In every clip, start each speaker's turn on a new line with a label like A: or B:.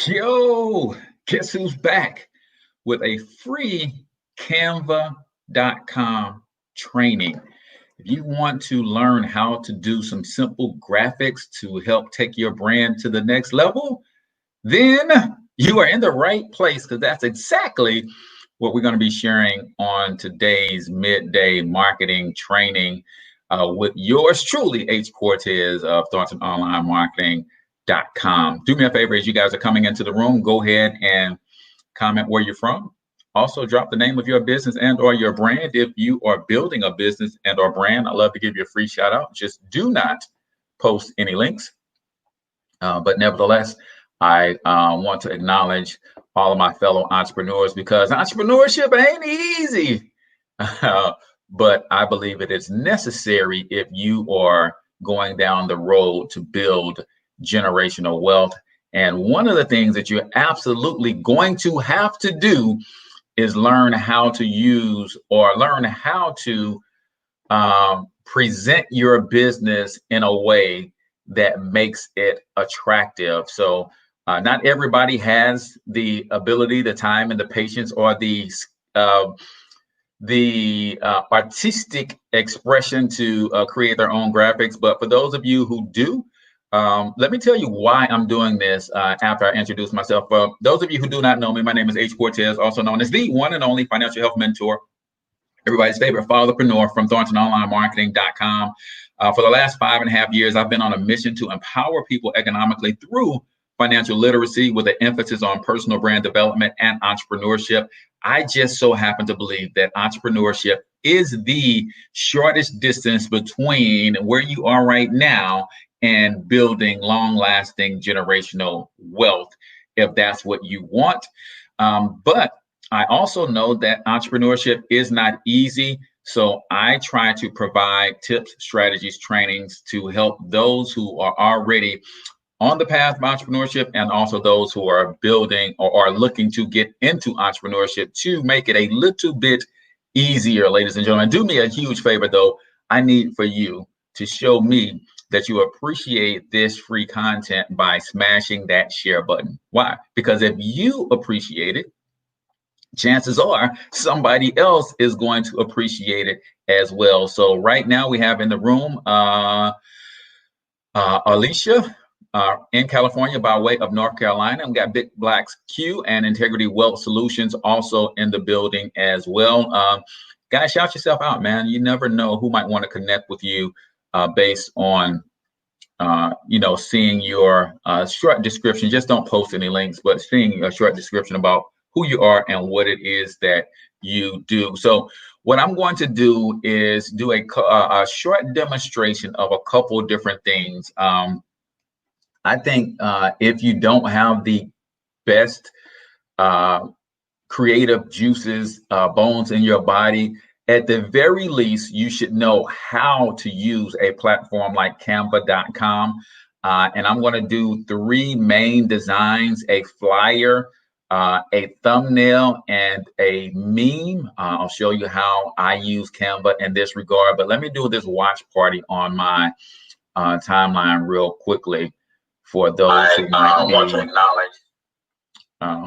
A: Yo, guess who's back with a free Canva.com training. If you want to learn how to do some simple graphics to help take your brand to the next level, then you are in the right place because that's exactly what we're going to be sharing on today's midday marketing training with yours truly, H. Cortez of ThoughtsOnOnlineMarketing.com. Do me a favor as you guys are coming into the room, go ahead and comment where you're from. Also, drop the name of your business and or your brand. If you are building a business and or brand, I'd love to give you a free shout out. Just do not post any links. But nevertheless, I want to acknowledge all of my fellow entrepreneurs because entrepreneurship ain't easy. But I believe it is necessary if you are going down the road to build generational wealth. And one of the things that you're absolutely going to have to do is learn how to use or learn how to present your business in a way that makes it attractive. So not everybody has the ability, the time, and the patience, or the artistic expression to create their own graphics. But for those of you who do, let me tell you why I'm doing this after I introduce myself. For those of you who do not know me, my name is H. Cortez, also known as the one and only financial health mentor, everybody's favorite fatherpreneur from ThoughtsOnOnlineMarketing.com. For the last 5.5 years, I've been on a mission to empower people economically through financial literacy with an emphasis on personal brand development and entrepreneurship. I just so happen to believe that entrepreneurship is the shortest distance between where you are right now and building long-lasting generational wealth, if that's what you want. But I also know that entrepreneurship is not easy. So I try to provide tips, strategies, trainings to help those who are already on the path of entrepreneurship and also those who are building or are looking to get into entrepreneurship to make it a little bit easier, ladies and gentlemen. Do me a huge favor, though. I need for you to show me that you appreciate this free content by smashing that share button. Why? Because if you appreciate it, chances are somebody else is going to appreciate it as well. So right now we have in the room Alicia in California by way of North Carolina. We got Big Blacks Q and Integrity Wealth Solutions also in the building as well. Guys, shout yourself out, man. You never know who might want to connect with you based on seeing your short description. Just don't post any links, but seeing a short description about who you are and what it is that you do. So what I'm going to do is do a short demonstration of a couple different things. I think if you don't have the best creative juices, bones in your body, at the very least, you should know how to use a platform like Canva.com. And I'm going to do 3 main designs: a flyer, a thumbnail, and a meme. I'll show you how I use Canva in this regard. But let me do this watch party on my timeline real quickly for those who might want to acknowledge,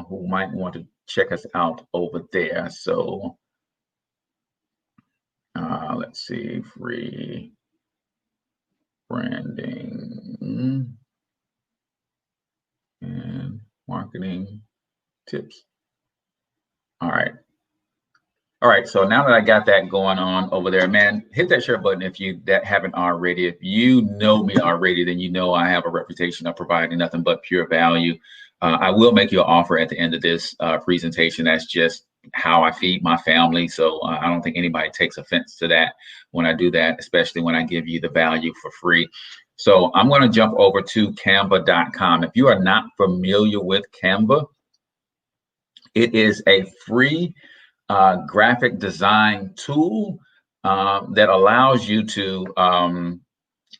A: who might want to check us out over there. So let's see, free branding and marketing tips. All right. So now that I got that going on over there, man, hit that share button if you haven't already. If you know me already, then you know I have a reputation of providing nothing but pure value. I will make you an offer at the end of this presentation. That's just how I feed my family. So I don't think anybody takes offense to that when I do that, especially when I give you the value for free. So I'm going to jump over to Canva.com. If you are not familiar with Canva, it is a free graphic design tool that allows you to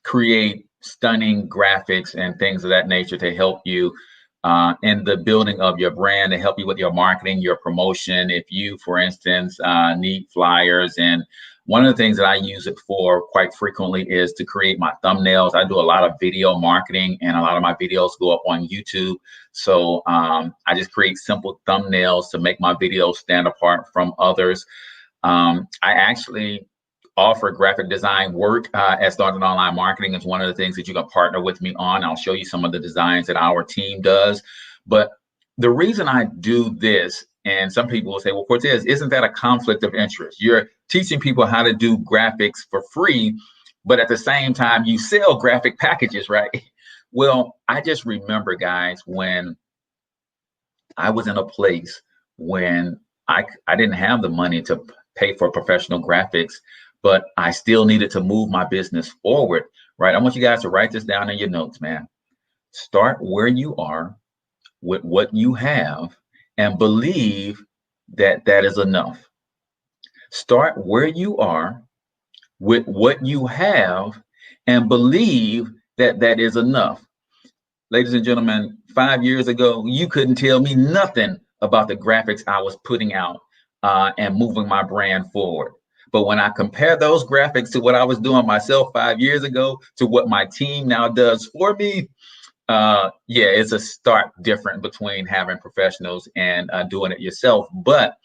A: create stunning graphics and things of that nature to help you in the building of your brand, to help you with your marketing, your promotion. If you, for instance, need flyers and One of the things that I use it for quite frequently is to create my thumbnails. I do a lot of video marketing, and a lot of my videos go up on YouTube. So I just create simple thumbnails to make my videos stand apart from others. I actually offer graphic design work at Starting Online Marketing. Is one of the things that you can partner with me on. I'll show you some of the designs that our team does. But the reason I do this, and some people will say, well, Cortez, isn't that a conflict of interest? You're teaching people how to do graphics for free, but at the same time, you sell graphic packages, right? Well, I just remember, guys, when I was in a place when I didn't have the money to pay for professional graphics, but I still needed to move my business forward, right? I want you guys to write this down in your notes, man. Start where you are with what you have and believe that that is enough. Start where you are with what you have and believe that that is enough. Ladies and gentlemen, 5 years ago, you couldn't tell me nothing about the graphics I was putting out and moving my brand forward. But when I compare those graphics to what I was doing myself 5 years ago to what my team now does for me, yeah, it's a stark difference between having professionals and doing it yourself. But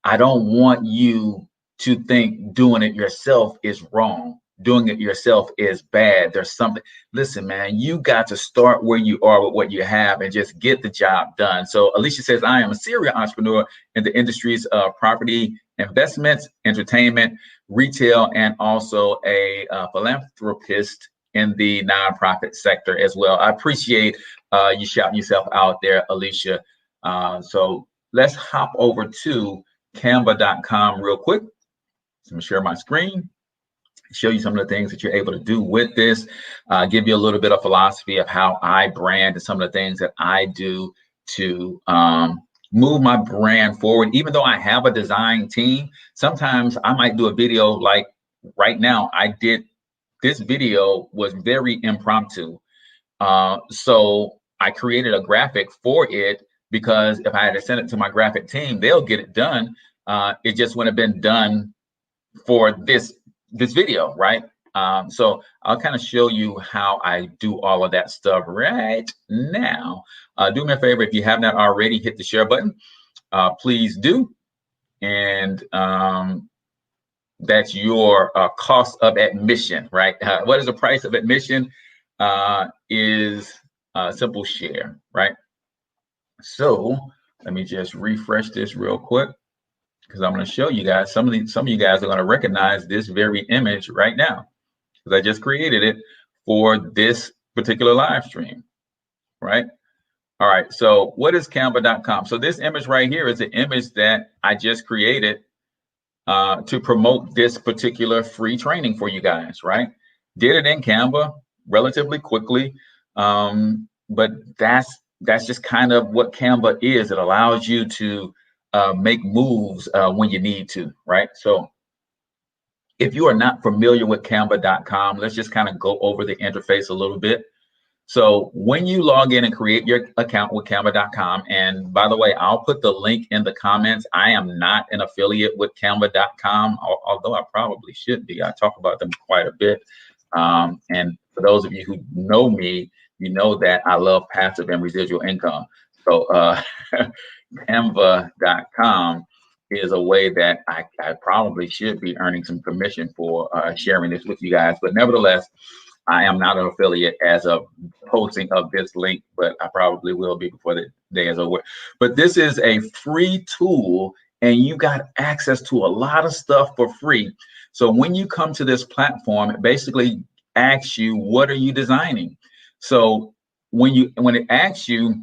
A: I don't want you to think doing it yourself is wrong. Doing it yourself is bad. There's something. Listen, man, you got to start where you are with what you have and just get the job done. So Alicia says, I am a serial entrepreneur in the industries of property, investments, entertainment, retail, and also a philanthropist in the nonprofit sector as well. I appreciate you shouting yourself out there, Alicia. So let's hop over to Canva.com real quick. So I'm gonna share my screen, show you some of the things that you're able to do with this, give you a little bit of philosophy of how I brand and some of the things that I do to move my brand forward. Even though I have a design team, sometimes I might do a video like right now. I did this video was very impromptu. So I created a graphic for it because if I had to send it to my graphic team, they'll get it done. It just wouldn't have been done for this video, right? So I'll kind of show you how I do all of that stuff right now. Do me a favor, if you have not already, hit the share button. Please do. And that's your cost of admission, right? What is the price of admission? Is a simple share, right? So let me just refresh this real quick, because I'm going to show you guys some of you guys are going to recognize this very image right now, because I just created it for this particular live stream, right? All right, so what is Canva.com? So this image right here is the image that I just created to promote this particular free training for you guys, right? Did it in Canva relatively quickly, but that's just kind of what Canva is. It allows you to make moves when you need to, right? So if you are not familiar with Canva.com, let's just kind of go over the interface a little bit. So when you log in and create your account with Canva.com, and by the way, I'll put the link in the comments. I am not an affiliate with Canva.com, although I probably should be. I talk about them quite a bit. And for those of you who know me, you know that I love passive and residual income. So Canva.com is a way that I probably should be earning some commission for sharing this with you guys. But nevertheless, I am not an affiliate as of posting of this link, but I probably will be before the day is over. But this is a free tool, and you got access to a lot of stuff for free. So when you come to this platform, it basically asks you, what are you designing? So when it asks you,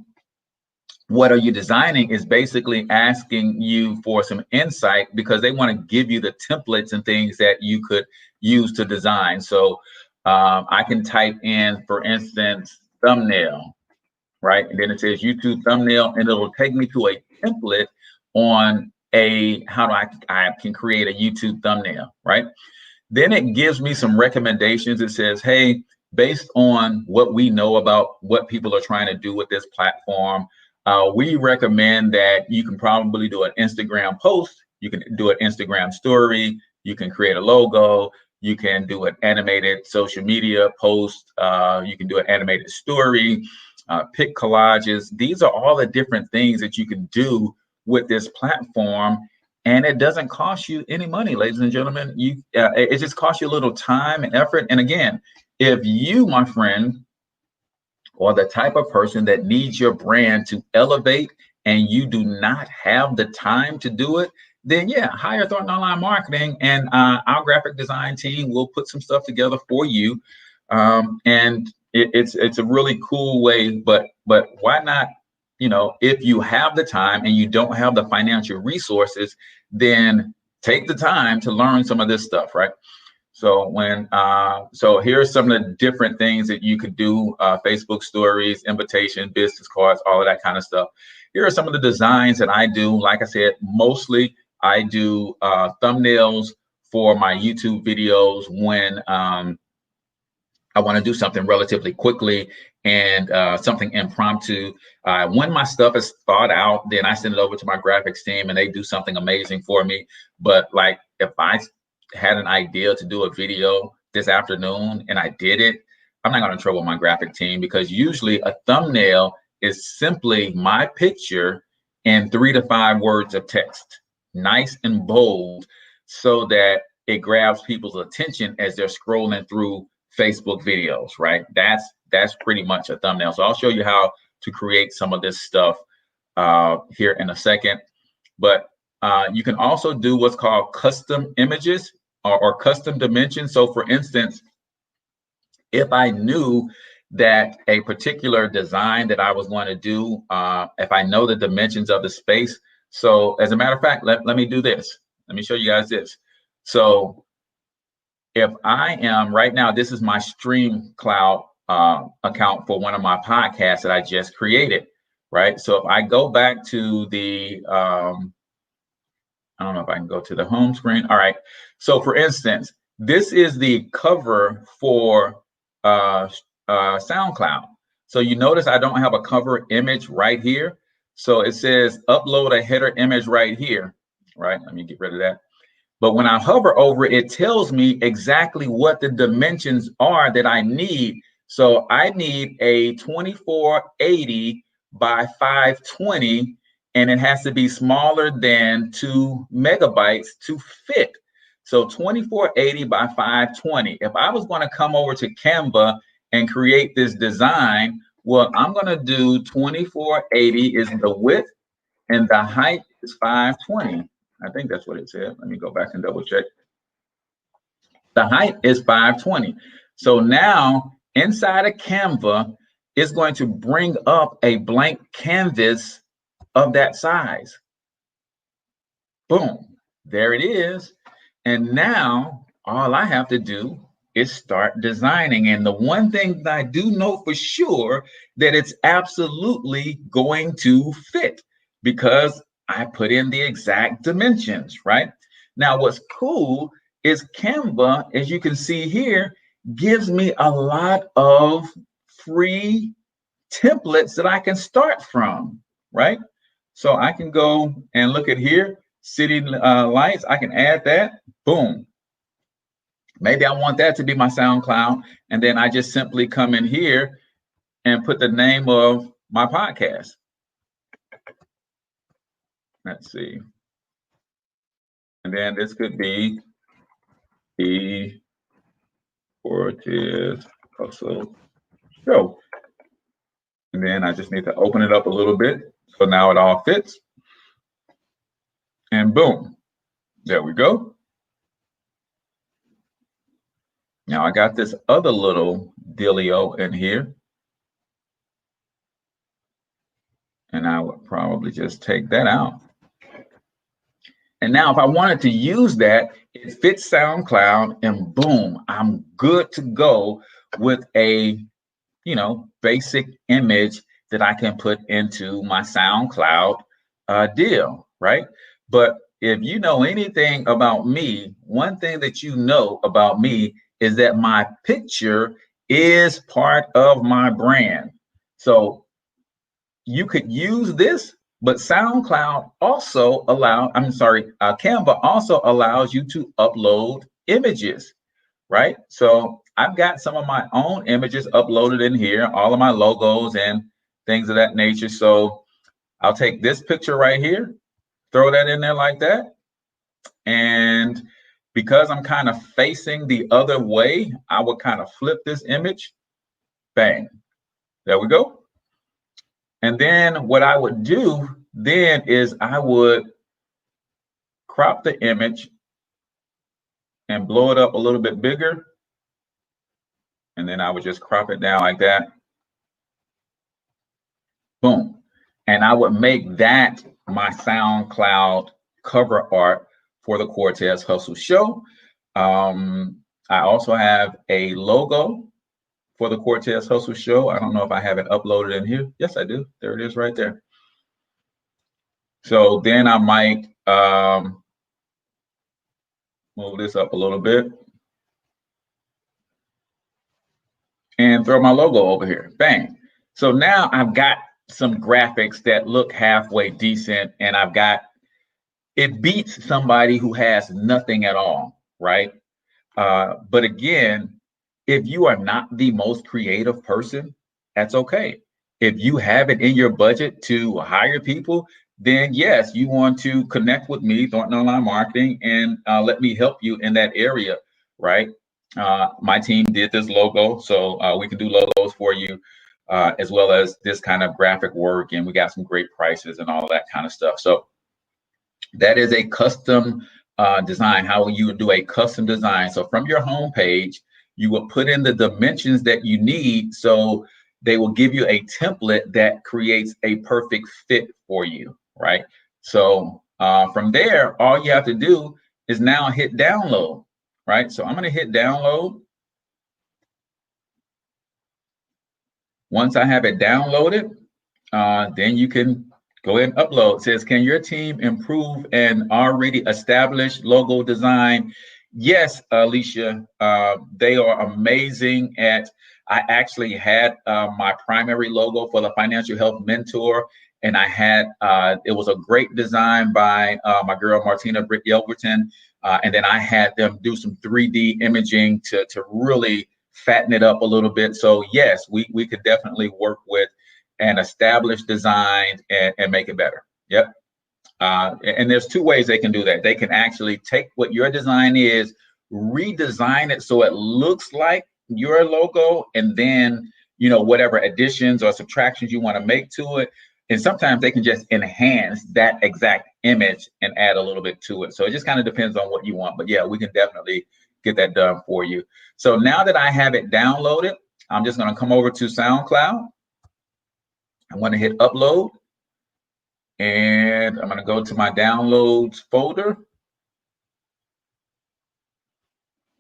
A: what are you designing, is basically asking you for some insight, because they want to give you the templates and things that you could use to design. So I can type in, for instance, thumbnail, right? And then it says YouTube thumbnail, and it'll take me to a template on how I can create a YouTube thumbnail, right? Then it gives me some recommendations. It says, hey, based on what we know about what people are trying to do with this platform, we recommend that you can probably do an Instagram post, you can do an Instagram story, You can create a logo. You can do an animated social media post. You can do an animated story, pick collages. These are all the different things that you can do with this platform. And it doesn't cost you any money, ladies and gentlemen. It just costs you a little time and effort. And again, if you, my friend, or the type of person that needs your brand to elevate and you do not have the time to do it, then yeah, hire Thornton Online Marketing, and our graphic design team will put some stuff together for you. And it's a really cool way, but why not, if you have the time and you don't have the financial resources, then take the time to learn some of this stuff, right? So so here's some of the different things that you could do: Facebook stories, invitation, business cards, all of that kind of stuff. Here are some of the designs that I do. Like I said, mostly I do thumbnails for my YouTube videos when I want to do something relatively quickly and something impromptu. When my stuff is thought out, then I send it over to my graphics team and they do something amazing for me. But like if I had an idea to do a video this afternoon and I did it, I'm not going to trouble my graphic team, because usually a thumbnail is simply my picture and 3 to 5 words of text, nice and bold, so that it grabs people's attention as they're scrolling through Facebook videos, right? That's pretty much a thumbnail. So I'll show you how to create some of this stuff here in a second. But you can also do what's called custom images or custom dimensions. So for instance, if I knew that a particular design that I was going to do, if I know the dimensions of the space. So as a matter of fact, let me do this. Let me show you guys this. So if I am right now, this is my StreamCloud account for one of my podcasts that I just created, right? So if I go back to the, I don't know if I can go to the home screen. All right. So for instance, this is the cover for SoundCloud. So you notice I don't have a cover image right here. So it says upload a header image right here, right? Let me get rid of that. But when I hover over it, it tells me exactly what the dimensions are that I need. So I need a 2480 by 520, and it has to be smaller than 2 megabytes to fit. So 2480 by 520. If I was going to come over to Canva and create this design, well, I'm going to do 2480 is the width and the height is 520. I think that's what it said. Let me go back and double check. The height is 520. So now inside of Canva, it's going to bring up a blank canvas of that size. Boom, there it is. And now all I have to do is start designing. And the one thing that I do know for sure that it's absolutely going to fit, because I put in the exact dimensions, right? Now, what's cool is Canva, as you can see here, gives me a lot of free templates that I can start from, right? So I can go and look at here, city lights. I can add that, boom. Maybe I want that to be my SoundCloud. And then I just simply come in here and put the name of my podcast. Let's see. And then this could be the Fortis Hustle Show. And then I just need to open it up a little bit. So now it all fits. And boom, there we go. Now I got this other little dealio in here. And I would probably just take that out. And now if I wanted to use that, it fits SoundCloud, and boom, I'm good to go with a, basic image that I can put into my SoundCloud deal, right? But if you know anything about me, one thing that you know about me is that my picture is part of my brand. So you could use this But Canva also allows you to upload images, right? So I've got some of my own images uploaded in here, all of my logos and things of that nature. So I'll take this picture right here, throw that in there like that. And because I'm kind of facing the other way, I would kind of flip this image, bang, there we go. And then what I would do then is I would crop the image and blow it up a little bit bigger. And then I would just crop it down like that. Boom. And I would make that my SoundCloud cover art for the Cortez Hustle Show. I also have a logo for the Cortez Hustle Show. I don't know if I have it uploaded in here. Yes, I do. There it is right there. So then I might move this up a little bit and throw my logo over here. Bang. So now I've got some graphics that look halfway decent, and it beats somebody who has nothing at all, right? But again, if you are not the most creative person, that's okay. If you have it in your budget to hire people, then yes, you want to connect with me, Thornton Online Marketing, and let me help you in that area, right? My team did this logo, so we can do logos for you, as well as this kind of graphic work, and we got some great prices and all that kind of stuff. So that is a custom design, how you would do a custom design. So from your home page, you will put in the dimensions that you need. So they will give you a template that creates a perfect fit for you, right? So from there, all you have to do is now hit download, right? So I'm going to hit download. Once I have it downloaded, then you can go ahead and upload. It says, can your team improve an already established logo design? Yes, Alicia, they are amazing I actually had my primary logo for the Financial Health Mentor, and I had, it was a great design by my girl, Martina Britt Yelverton. And then I had them do some 3D imaging to really fatten it up a little bit. So yes, we could definitely work with an established design and make it better. Yep. And there's two ways they can do that. They can actually take what your design is, redesign it so it looks like your logo, and then, whatever additions or subtractions you want to make to it. And sometimes they can just enhance that exact image and add a little bit to it. So it just kind of depends on what you want. But yeah, we can definitely get that done for you. So now that I have it downloaded, I'm just going to come over to SoundCloud. I'm going to hit upload, and I'm going to go to my downloads folder.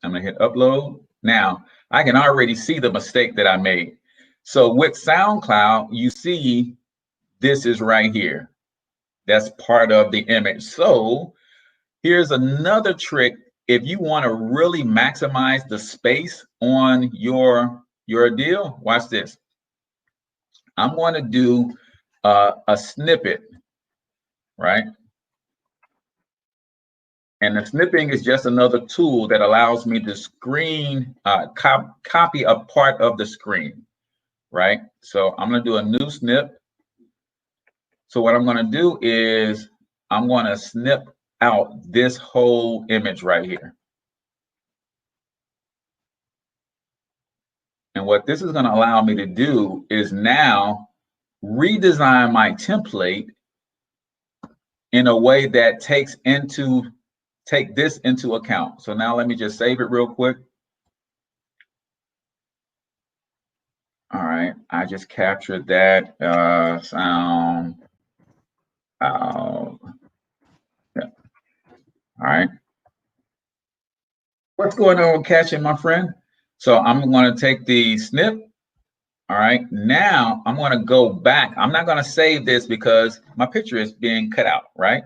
A: I'm going to hit upload. Now, I can already see the mistake that I made. So with SoundCloud, you see this is right here. That's part of the image. So here's another trick. If you want to really maximize the space on your deal, watch this. I'm going to do a snippet, right? And the snipping is just another tool that allows me to screen, copy a part of the screen, right? So I'm going to do a new snip. So what I'm going to do is I'm going to snip out this whole image right here. And what this is going to allow me to do is now redesign my template in a way that take this into account. So now let me just save it real quick. All right, I just captured that sound. Yeah. All right. What's going on with catching, my friend? So I'm going to take the snip. All right, now I'm going to go back. I'm not going to save this because my picture is being cut out, right?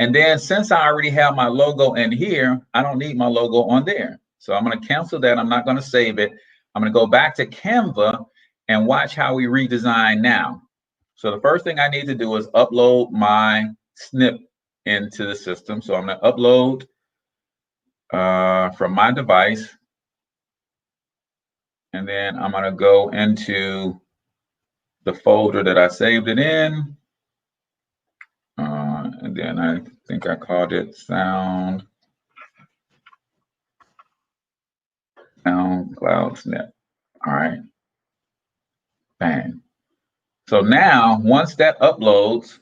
A: And then since I already have my logo in here, I don't need my logo on there. So I'm going to cancel that. I'm not going to save it. I'm going to go back to Canva and watch how we redesign now. So the first thing I need to do is upload my snip into the system. So I'm going to upload from my device. And then I'm going to go into the folder that I saved it in. And then I think I called it SoundCloud Snip. All right. Bang. So now, once that uploads,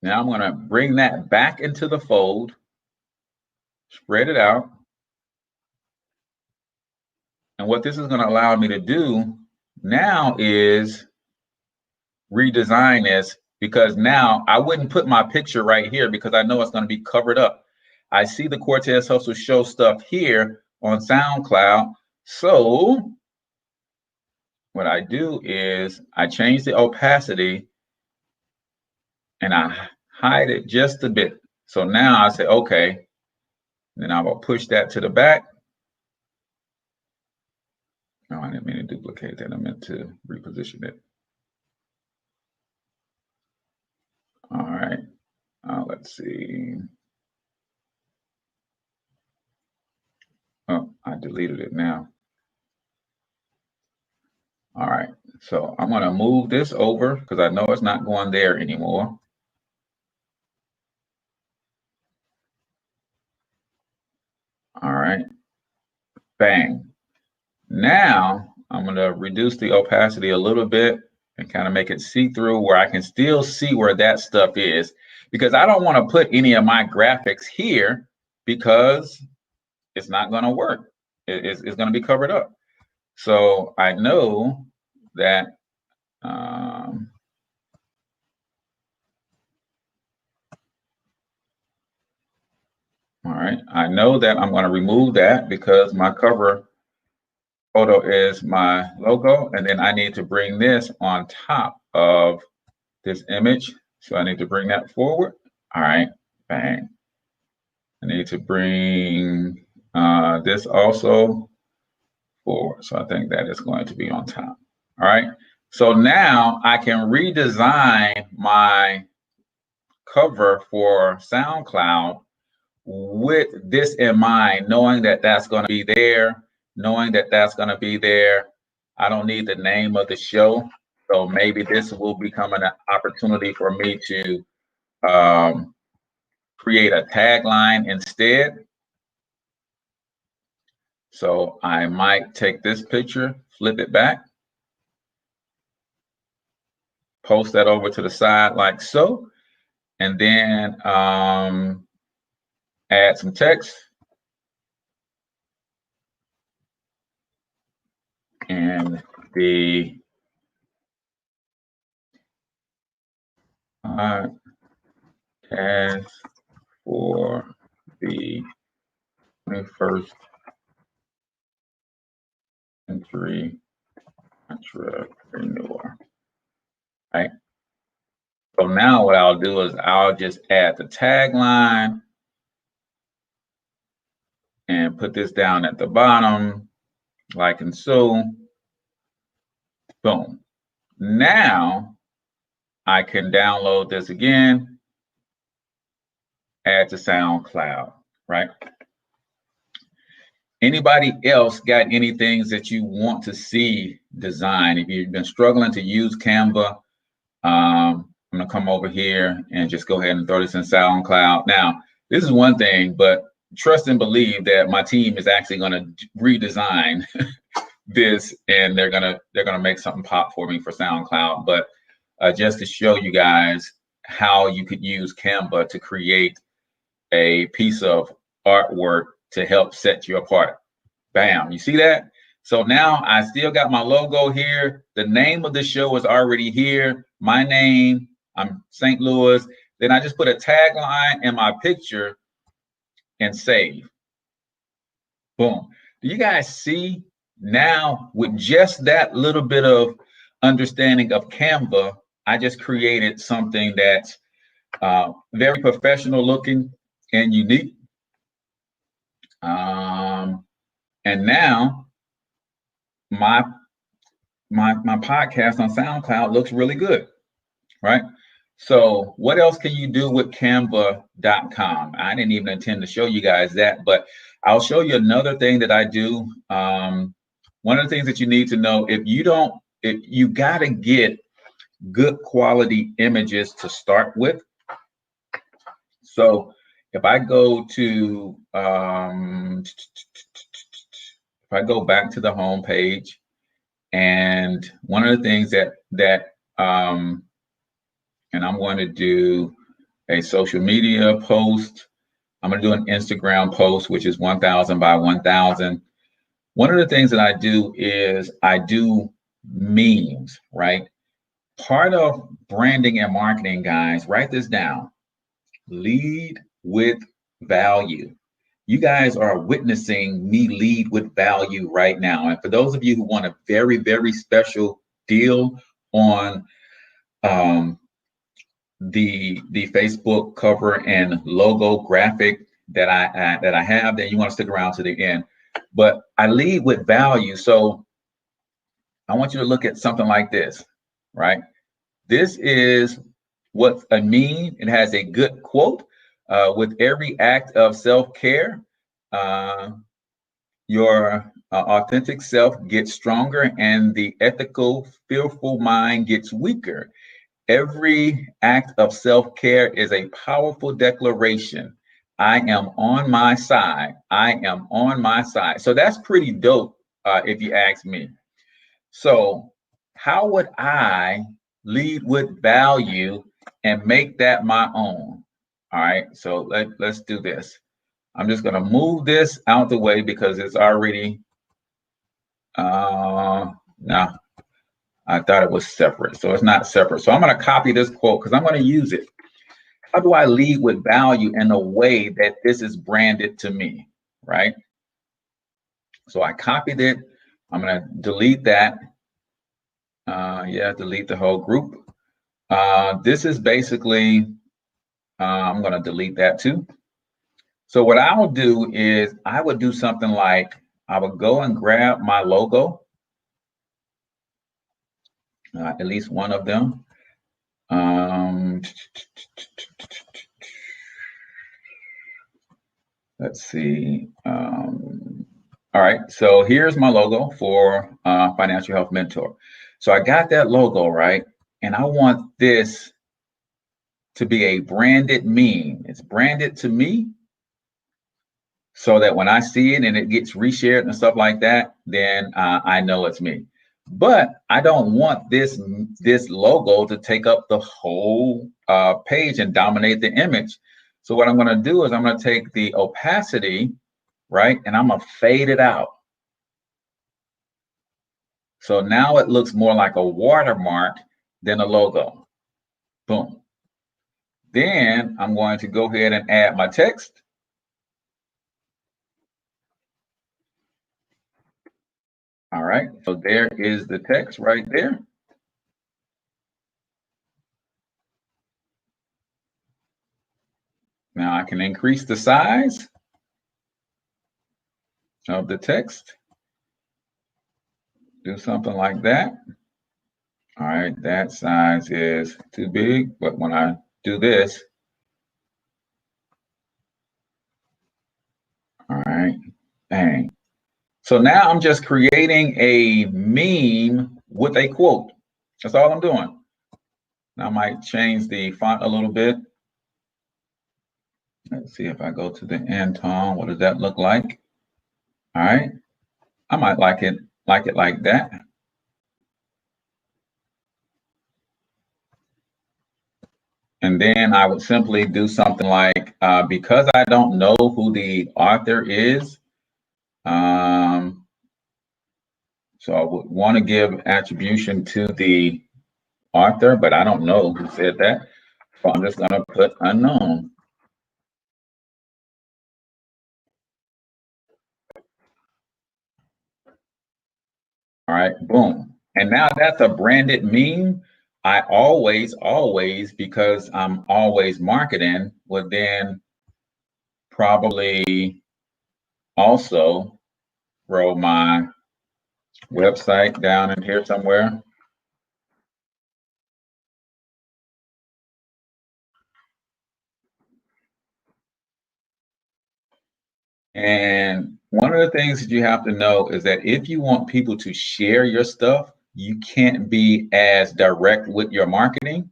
A: now I'm going to bring that back into the fold, spread it out. And what this is going to allow me to do now is redesign this, because now I wouldn't put my picture right here because I know it's going to be covered up. I see the Cortez Hustle Show stuff here on SoundCloud. So what I do is I change the opacity and I hide it just a bit. So now I say, okay, then I will push that to the back. No, I didn't mean to duplicate that. I meant to reposition it. All right, let's see. Oh, I deleted it now. All right, so I'm going to move this over because I know it's not going there anymore. All right, bang. Now I'm going to reduce the opacity a little bit and kind of make it see-through where I can still see where that stuff is, because I don't want to put any of my graphics here because it's not going to work. It's going to be covered up. So I know that all right, I know that I'm going to remove that because my cover photo is my logo, and then I need to bring this on top of this image. So I need to bring that forward. All right, bang. I need to bring this also forward. So I think that is going to be on top. All right, so now I can redesign my cover for SoundCloud with this in mind, knowing that that's going to be there, knowing that that's going to be there. I don't need the name of the show. So maybe this will become an opportunity for me to create a tagline instead. So I might take this picture, flip it back, post that over to the side like so, and then add some text. And the podcast for the 21st century entrepreneur. Right. So now what I'll do is I'll just add the tagline and put this down at the bottom, like and so. Boom. Now I can download this again, add to SoundCloud, right? Anybody else got any things that you want to see design? If you've been struggling to use Canva, I'm gonna come over here and just go ahead and throw this in SoundCloud. Now, this is one thing, but trust and believe that my team is actually gonna redesign this, and they're gonna make something pop for me for SoundCloud. But just to show you guys how you could use Canva to create a piece of artwork to help set you apart. Bam, you see that? So now I still got my logo here. The name of the show is already here. My name, I'm St. Louis. Then I just put a tagline and my picture and save. Boom. Do you guys see now, with just that little bit of understanding of Canva, I just created something that's very professional looking and unique. And now my podcast on SoundCloud looks really good, right? So what else can you do with Canva.com? I didn't even intend to show you guys that, but I'll show you another thing that I do. One of the things that you need to know, if you got to get good quality images to start with. So if I go to, if I go back to the home page, and one of the things and I'm going to do a social media post. I'm going to do an Instagram post, which is 1,000 by 1,000. One of the things that I do is I do memes, right? Part of branding and marketing, guys, write this down. Lead with value. You guys are witnessing me lead with value right now. And for those of you who want a very, very special deal on the Facebook cover and logo graphic that I have, then you want to stick around to the end. But I lead with value. So I want you to look at something like this, right? This is what a meme. It has a good quote. With every act of self-care, your authentic self gets stronger and the ethical, fearful mind gets weaker. Every act of self-care is a powerful declaration. I am on my side. I am on my side. So that's pretty dope, if you ask me. So how would I lead with value and make that my own? All right, so let's do this. I'm just going to move this out the way because it's already, no, I thought it was separate. So it's not separate. So I'm going to copy this quote because I'm going to use it. How do I lead with value in a way that this is branded to me, right? So I copied it. I'm going to delete that. Delete the whole group. This is basically, I'm going to delete that too. So what I'll do is I would do something like I would go and grab my logo, at least one of them. Let's see. All right, so here's my logo for Financial Health Mentor. So I got that logo, right? And I want this to be a branded meme. It's branded to me so that when I see it and it gets reshared and stuff like that, then I know it's me. But I don't want this logo to take up the whole page and dominate the image. So what I'm going to do is I'm going to take the opacity, right, and I'm going to fade it out. So now it looks more like a watermark than a logo. Boom. Then I'm going to go ahead and add my text. All right, so there is the text right there. Now I can increase the size of the text. Do something like that. All right, that size is too big, but when I do this, all right, bang. So now I'm just creating a meme with a quote. That's all I'm doing. Now I might change the font a little bit. Let's see if I go to the end tone, what does that look like? All right, I might like it like that. And then I would simply do something like, because I don't know who the author is, so I would want to give attribution to the author, but I don't know who said that. So I'm just going to put unknown. All right, boom. And now that's a branded meme. I always, because I'm always marketing, would then probably also throw my website down in here somewhere. And one of the things that you have to know is that if you want people to share your stuff, you can't be as direct with your marketing.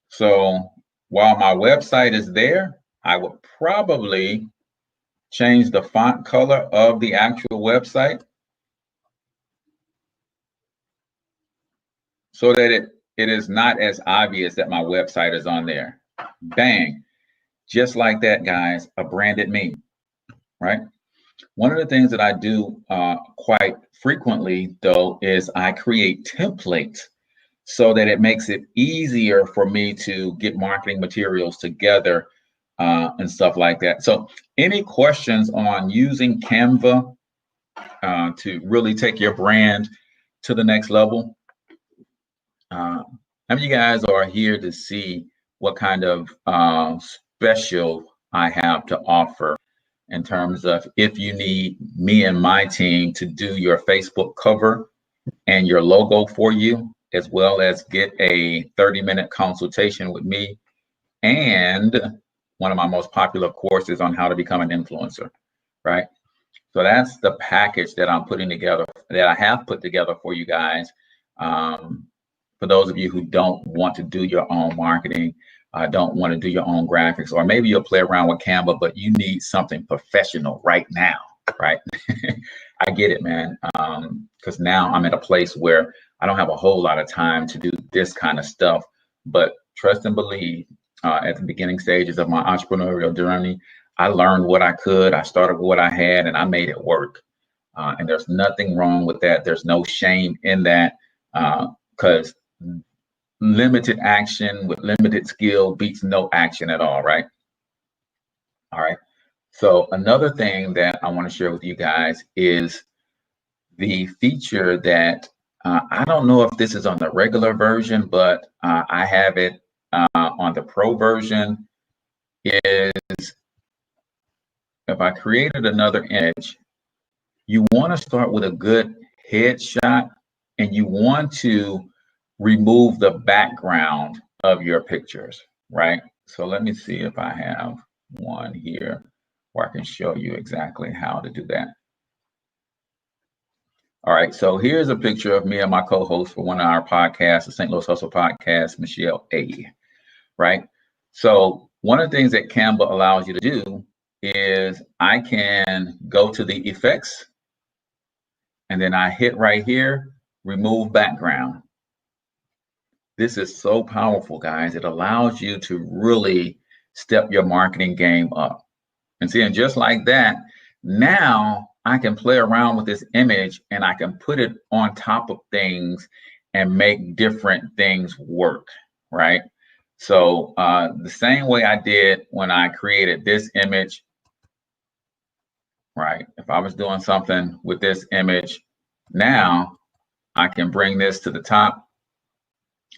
A: So while my website is there, I would probably change the font color of the actual website so that it is not as obvious that my website is on there. Bang. Just like that, guys, a branded meme, right? One of the things that I do quite frequently, though, is I create templates so that it makes it easier for me to get marketing materials together and stuff like that. So any questions on using Canva to really take your brand to the next level? How many of you guys are here to see what kind of special I have to offer in terms of if you need me and my team to do your Facebook cover and your logo for you, as well as get a 30-minute consultation with me and one of my most popular courses on how to become an influencer, right? So that's the package that I'm putting together, that I have put together for you guys. For those of you who don't want to do your own marketing, don't want to do your own graphics, or maybe you'll play around with Canva, but you need something professional right now, right? I get it, man. Because now I'm at a place where I don't have a whole lot of time to do this kind of stuff, but trust and believe, at the beginning stages of my entrepreneurial journey, I learned what I could, I started with what I had, and I made it work. And there's nothing wrong with that. There's no shame in that, because limited action with limited skill beats no action at all, right? All right. So another thing that I want to share with you guys is the feature that I don't know if this is on the regular version, but I have it on the pro version. Is if I created another image, you want to start with a good headshot and you want to remove the background of your pictures, right? So let me see if I have one here where I can show you exactly how to do that. All right, so here's a picture of me and my co-host for one of our podcasts, the St. Louis Hustle Podcast, Michelle A. Right? So one of the things that Canva allows you to do is I can go to the effects and then I hit right here, remove background. This is so powerful, guys. It allows you to really step your marketing game up. And see, and just like that, now I can play around with this image and I can put it on top of things and make different things work, right? So the same way I did when I created this image, right? If I was doing something with this image, now I can bring this to the top.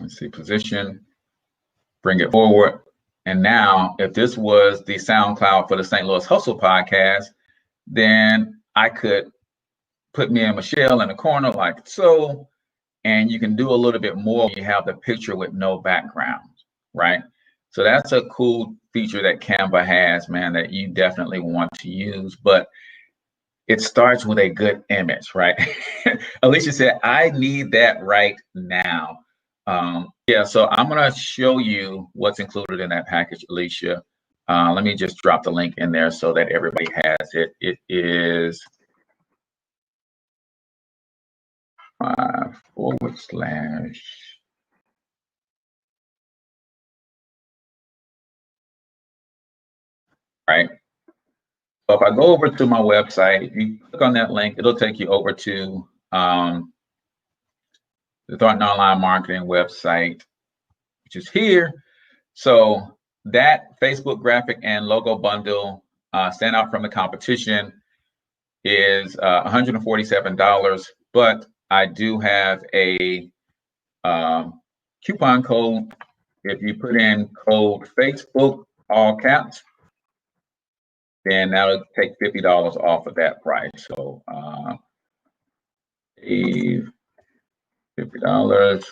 A: Let's see, position, bring it forward. And now if this was the SoundCloud for the St. Louis Hustle Podcast, then I could put me and Michelle in the corner like so, and you can do a little bit more when you have the picture with no background, right? So that's a cool feature that Canva has, man, that you definitely want to use, but it starts with a good image, right? Alicia said, I need that right now. Yeah, so I'm gonna show you what's included in that package, Alicia. Let me just drop the link in there so that everybody has it. It is // right? So if I go over to my website, if you click on that link, it'll take you over to the Thornton Online Marketing website, which is here. So that Facebook graphic and logo bundle, stand out from the competition, is $147, but I do have a coupon code. If you put in code Facebook, all caps, then that'll take $50 off of that price. So Save $50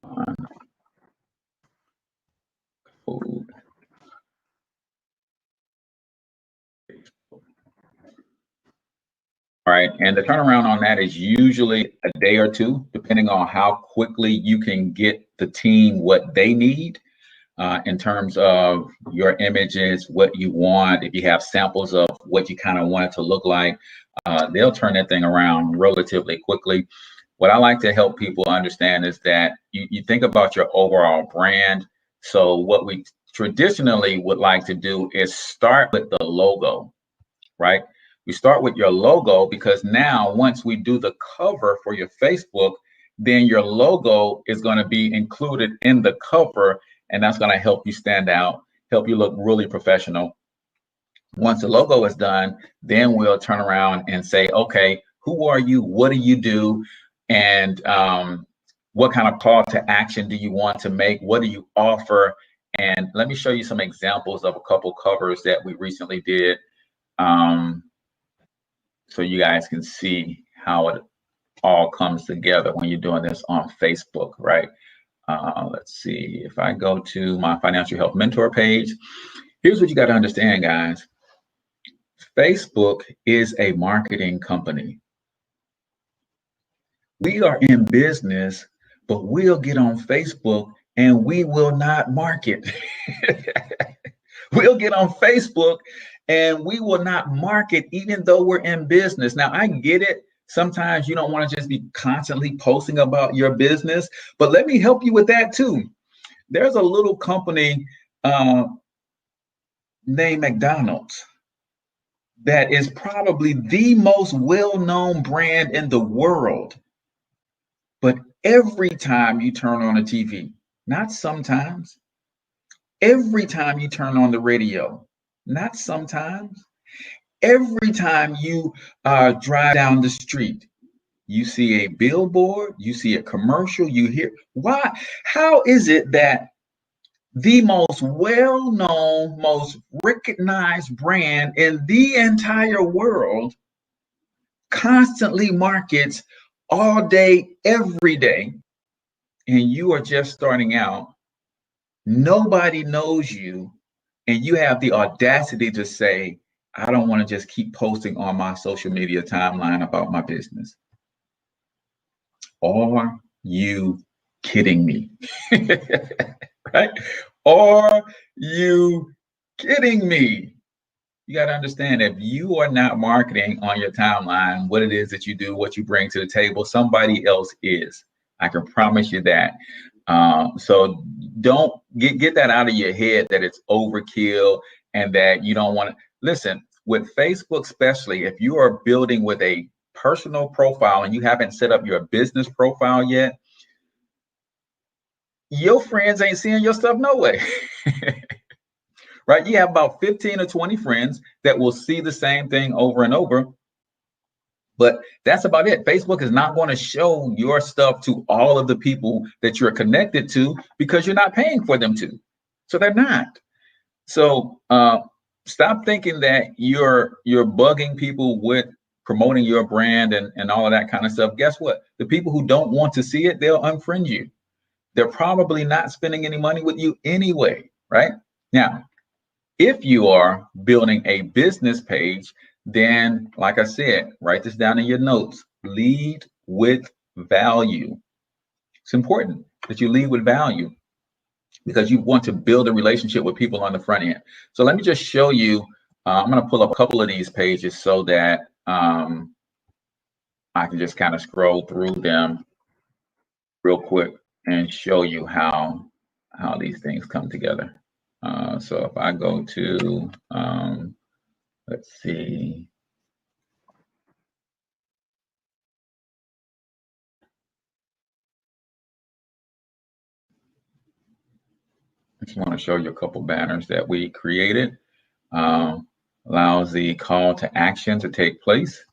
A: on food. All right, and the turnaround on that is usually a day or two, depending on how quickly you can get the team what they need in terms of your images, what you want. If you have samples of what you kind of want it to look like, they'll turn that thing around relatively quickly. What I like to help people understand is that you think about your overall brand. So what we traditionally would like to do is start with the logo, right? We start with your logo because now once we do the cover for your Facebook, then your logo is going to be included in the cover, and that's going to help you stand out, help you look really professional. Once the logo is done, then we'll turn around and say, okay, who are you? What do you do? And what kind of call to action do you want to make? What do you offer? And let me show you some examples of a couple covers that we recently did. So you guys can see how it all comes together when you're doing this on Facebook, right? Let's see, if I go to my financial health mentor page, here's what you got to understand, guys. Facebook is a marketing company. We are in business, but we'll get on Facebook and we will not market. We'll get on Facebook and we will not market even though we're in business. Now, I get it. Sometimes you don't want to just be constantly posting about your business, but let me help you with that too. There's a little company named McDonald's that is probably the most well-known brand in the world. But every time you turn on the TV, not sometimes, every time you turn on the radio, not sometimes, every time you drive down the street, you see a billboard, you see a commercial, you hear, why? How is it that the most well-known, most recognized brand in the entire world constantly markets all day, every day, and you are just starting out, nobody knows you, and you have the audacity to say, I don't want to just keep posting on my social media timeline about my business? Are you kidding me? Right? Are you kidding me? You got to understand, if you are not marketing on your timeline what it is that you do, what you bring to the table, somebody else is. I can promise you that. So don't get that out of your head that it's overkill and that you don't want to. Listen, with Facebook especially, if you are building with a personal profile and you haven't set up your business profile yet, your friends ain't seeing your stuff no way. Right? You have about 15 or 20 friends that will see the same thing over and over. But that's about it. Facebook is not going to show your stuff to all of the people that you're connected to because you're not paying for them to. So they're not. So stop thinking that you're bugging people with promoting your brand and all of that kind of stuff. Guess what? The people who don't want to see it, they'll unfriend you. They're probably not spending any money with you anyway, right? Now, if you are building a business page, then, like I said, write this down in your notes. Lead with value. It's important that you lead with value because you want to build a relationship with people on the front end. So let me just show you. I'm going to pull up a couple of these pages so that I can just kind of scroll through them real quick and show you how these things come together. So if I go to, let's see. I just want to show you a couple banners that we created. Allows the call to action to take place.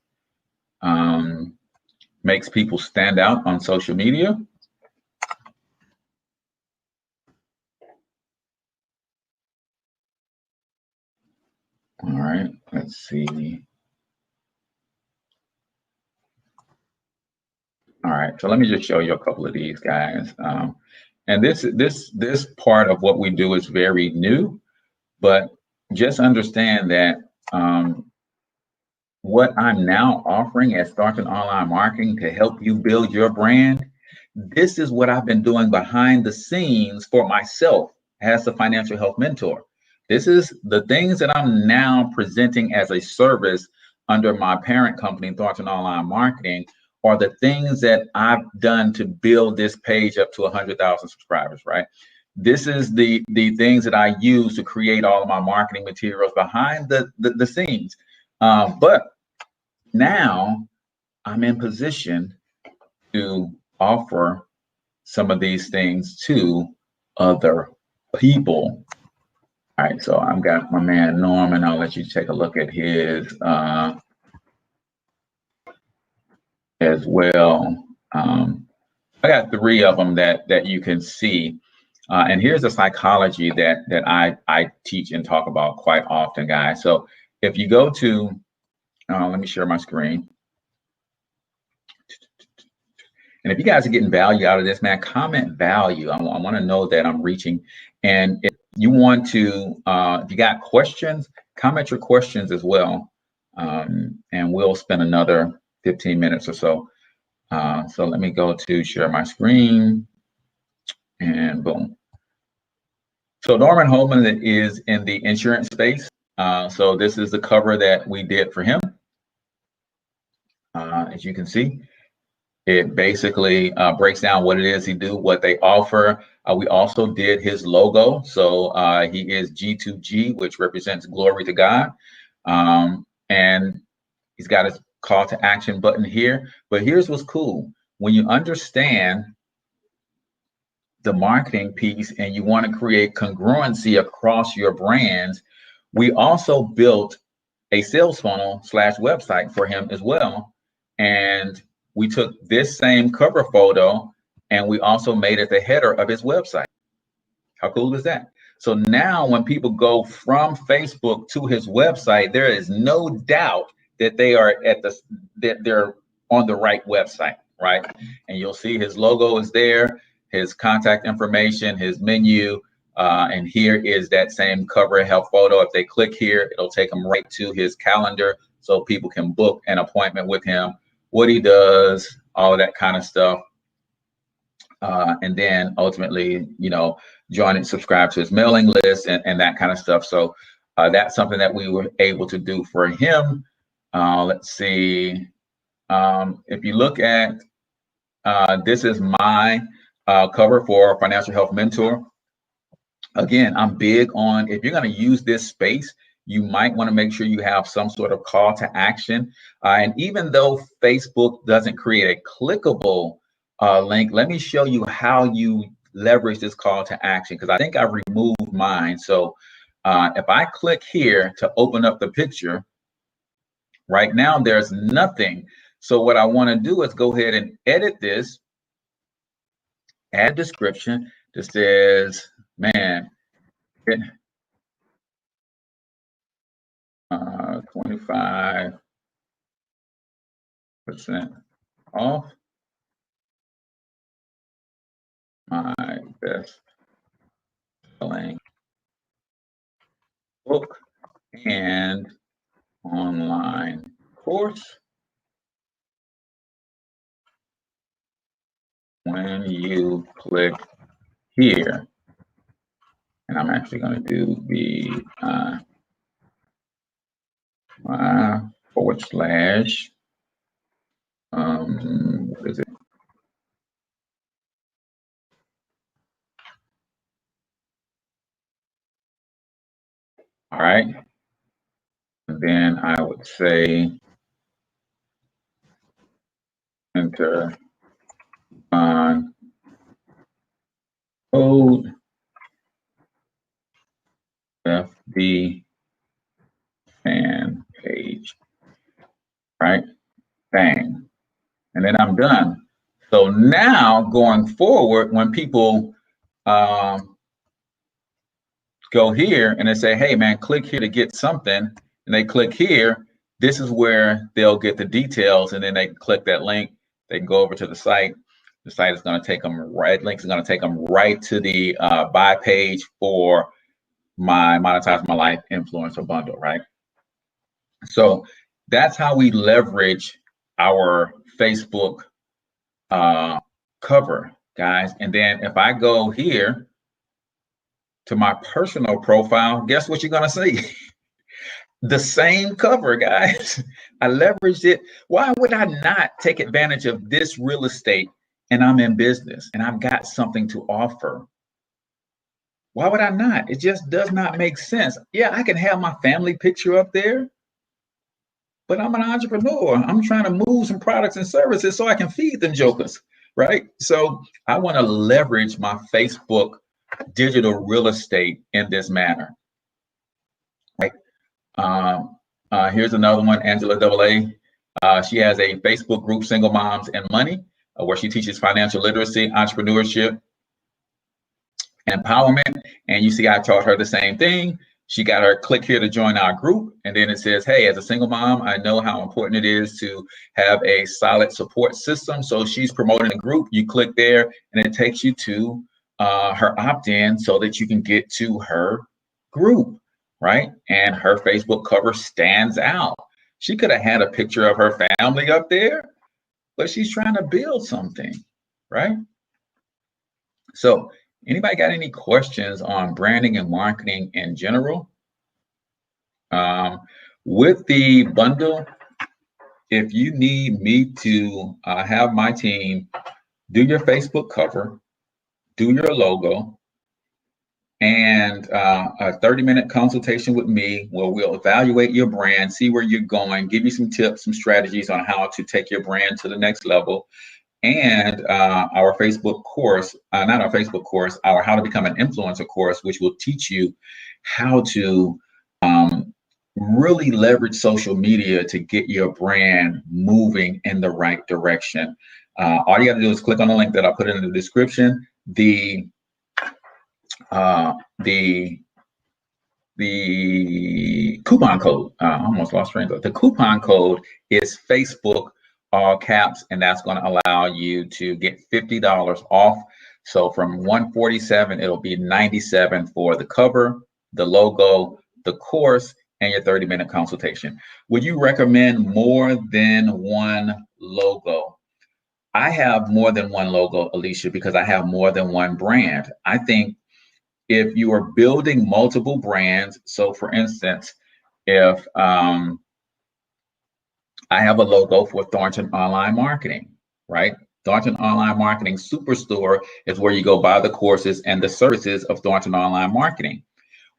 A: Makes people stand out on social media. All right, let's see. All right, so let me just show you a couple of these guys. And this part of what we do is very new, but just understand that what I'm now offering as Starting Online Marketing to help you build your brand, this is what I've been doing behind the scenes for myself as a financial health mentor. This is the things that I'm now presenting as a service under my parent company, Thornton Online Marketing, are the things that I've done to build this page up to 100,000 subscribers, right? This is the things that I use to create all of my marketing materials behind the scenes. But now I'm in position to offer some of these things to other people. All right, so I've got my man Norman. I'll let you take a look at his as well. I got 3 of them that you can see. And here's a psychology that I teach and talk about quite often, guys. So if you go to, let me share my screen. And if you guys are getting value out of this, man, comment value. I want to know that I'm reaching. And if you want to, if you got questions, comment your questions as well. And we'll spend another 15 minutes or so. So let me go to share my screen and boom. So Norman Holman is in the insurance space. So this is the cover that we did for him. As you can see, it basically breaks down what it is he do, what they offer. We also did his logo. So he is G2G, which represents glory to God. And he's got his call to action button here. But here's what's cool. When you understand the marketing piece and you want to create congruency across your brands, we also built a sales funnel / website for him as well. And we took this same cover photo and we also made it the header of his website. How cool is that? So now when people go from Facebook to his website, there is no doubt that they are that they're on the right website, right? And you'll see his logo is there, his contact information, his menu, and here is that same cover health photo. If they click here, it'll take them right to his calendar so people can book an appointment with him, what he does, all of that kind of stuff. And then ultimately, you know, join and subscribe to his mailing list and that kind of stuff. So that's something that we were able to do for him. Let's see. If you look at, this is my cover for Financial Health Mentor. Again, I'm big on, if you're going to use this space, you might want to make sure you have some sort of call to action. And even though Facebook doesn't create a clickable link, let me show you how you leverage this call to action, because I think I've removed mine. So if I click here to open up the picture, right now there's nothing. So what I want to do is go ahead and edit this, add a description that says, man, 25% off my best selling book and online course when you click here. And I'm actually going to do the / what is it? All right. And then I would say enter on code FD fan page, right? Bang. And then I'm done. So now going forward, when people go here and they say, hey man, click here to get something, and they click here, this is where they'll get the details, and then they click that link they can go over to the site. The site is going to take them right, links are going to take them right to the buy page for my Monetize My Life influencer bundle, right? So that's how we leverage our Facebook cover, guys. And then if I go here to my personal profile, guess what you're going to see? The same cover, guys. I leveraged it. Why would I not take advantage of this real estate? And I'm in business and I've got something to offer. Why would I not? It just does not make sense. Yeah, I can have my family picture up there, but I'm an entrepreneur. I'm trying to move some products and services so I can feed them jokers, right? So I want to leverage my Facebook digital real estate in this manner, right? Here's another one, Angela AA. She has a Facebook group, Single Moms and Money, where she teaches financial literacy, entrepreneurship, and empowerment. And you see, I taught her the same thing. She got her click here to join our group. And then it says, hey, as a single mom, I know how important it is to have a solid support system. So she's promoting a group. You click there and it takes you to her opt-in so that you can get to her group, right? And her Facebook cover stands out. She could have had a picture of her family up there, but she's trying to build something, right? So anybody got any questions on branding and marketing in general? With the bundle, if you need me to have my team do your Facebook cover, do your logo, and a 30-minute consultation with me where we'll evaluate your brand, see where you're going, give you some tips, some strategies on how to take your brand to the next level. And our Facebook course, not our Facebook course, our How to Become an Influencer course, which will teach you how to really leverage social media to get your brand moving in the right direction. All you got to do is click on the link that I put in the description. The coupon code, I almost lost train of thought. The coupon code is Facebook all caps, and that's going to allow you to get $50 off. So from $147, it'll be $97 for the cover, the logo, the course, and your 30-minute consultation. Would you recommend more than one logo? I have more than one logo, Alicia, because I have more than one brand. I think if you are building multiple brands, so for instance, if I have a logo for Thornton Online Marketing, right? Thornton Online Marketing Superstore is where you go buy the courses and the services of Thornton Online Marketing.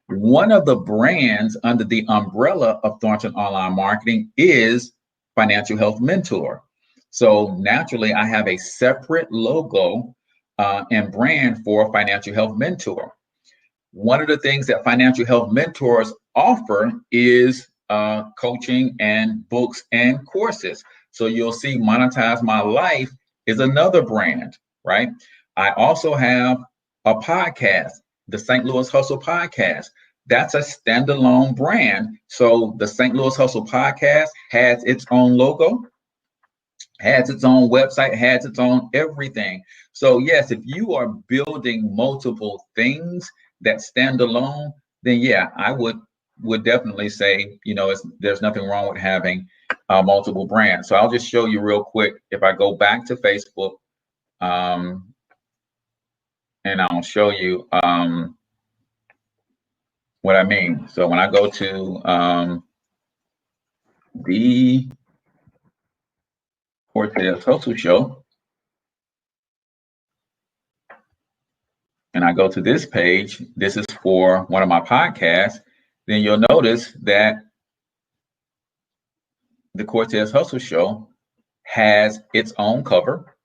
A: One of the brands under the umbrella of Thornton Online Marketing is Financial Health Mentor. So naturally, I have a separate logo and brand for Financial Health Mentor. One of the things that Financial Health Mentors offer is coaching and books and courses. So you'll see Monetize My Life is another brand, right? I also have a podcast, the St. Louis Hustle Podcast. That's a standalone brand. So the St. Louis Hustle Podcast has its own logo, has its own website, has its own everything. So yes, if you are building multiple things that stand alone, then yeah, I would definitely say, you know, there's nothing wrong with having multiple brands. So I'll just show you real quick. If I go back to Facebook, and I'll show you what I mean. So when I go to the Cortez Hustle Show, and I go to this page, this is for one of my podcasts, then you'll notice that the Cortez Hustle Show has its own cover,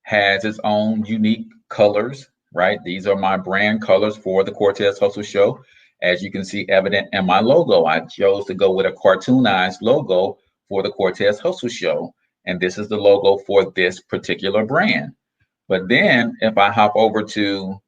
A: has its own unique colors, right? These are my brand colors for the Cortez Hustle Show. As you can see evident in my logo, I chose to go with a cartoonized logo for the Cortez Hustle Show. And this is the logo for this particular brand. But then if I hop over to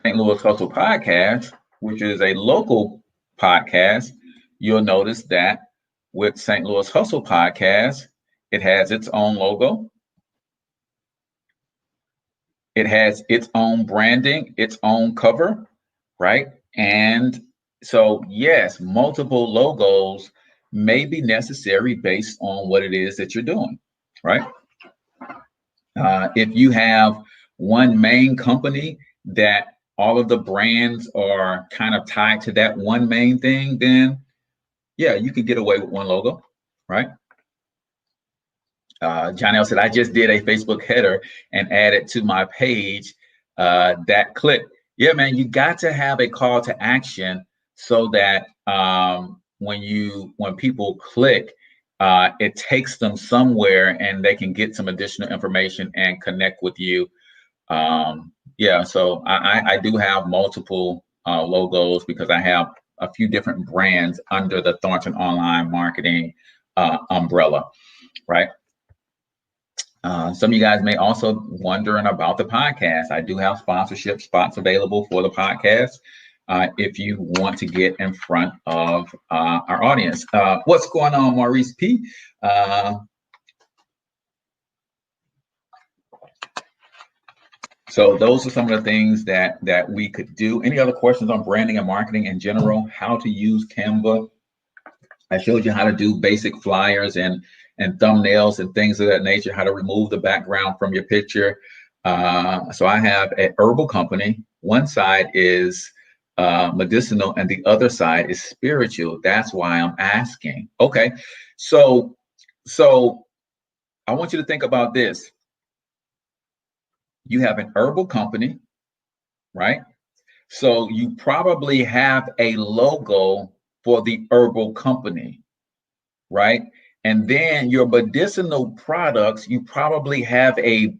A: St. Louis Hustle Podcast, which is a local podcast, you'll notice that with St. Louis Hustle Podcast, it has its own logo. It has its own branding, its own cover, right? And so, yes, multiple logos may be necessary based on what it is that you're doing, right? If you have one main company that all of the brands are kind of tied to that one main thing, then yeah, you can get away with one logo, right? John L said, I just did a Facebook header and added to my page that click. Yeah, man, you got to have a call to action so that when people click, it takes them somewhere and they can get some additional information and connect with you. Yeah, so I do have multiple logos because I have a few different brands under the Thornton Online Marketing umbrella, right? Some of you guys may also wondering about the podcast. I do have sponsorship spots available for the podcast if you want to get in front of our audience. What's going on, Maurice P? So those are some of the things that we could do. Any other questions on branding and marketing in general? How to use Canva? I showed you how to do basic flyers and thumbnails and things of that nature, how to remove the background from your picture. So I have an herbal company. One side is medicinal and the other side is spiritual. That's why I'm asking. Okay, so I want you to think about this. You have an herbal company, right? So you probably have a logo for the herbal company, right? And then your medicinal products, you probably have a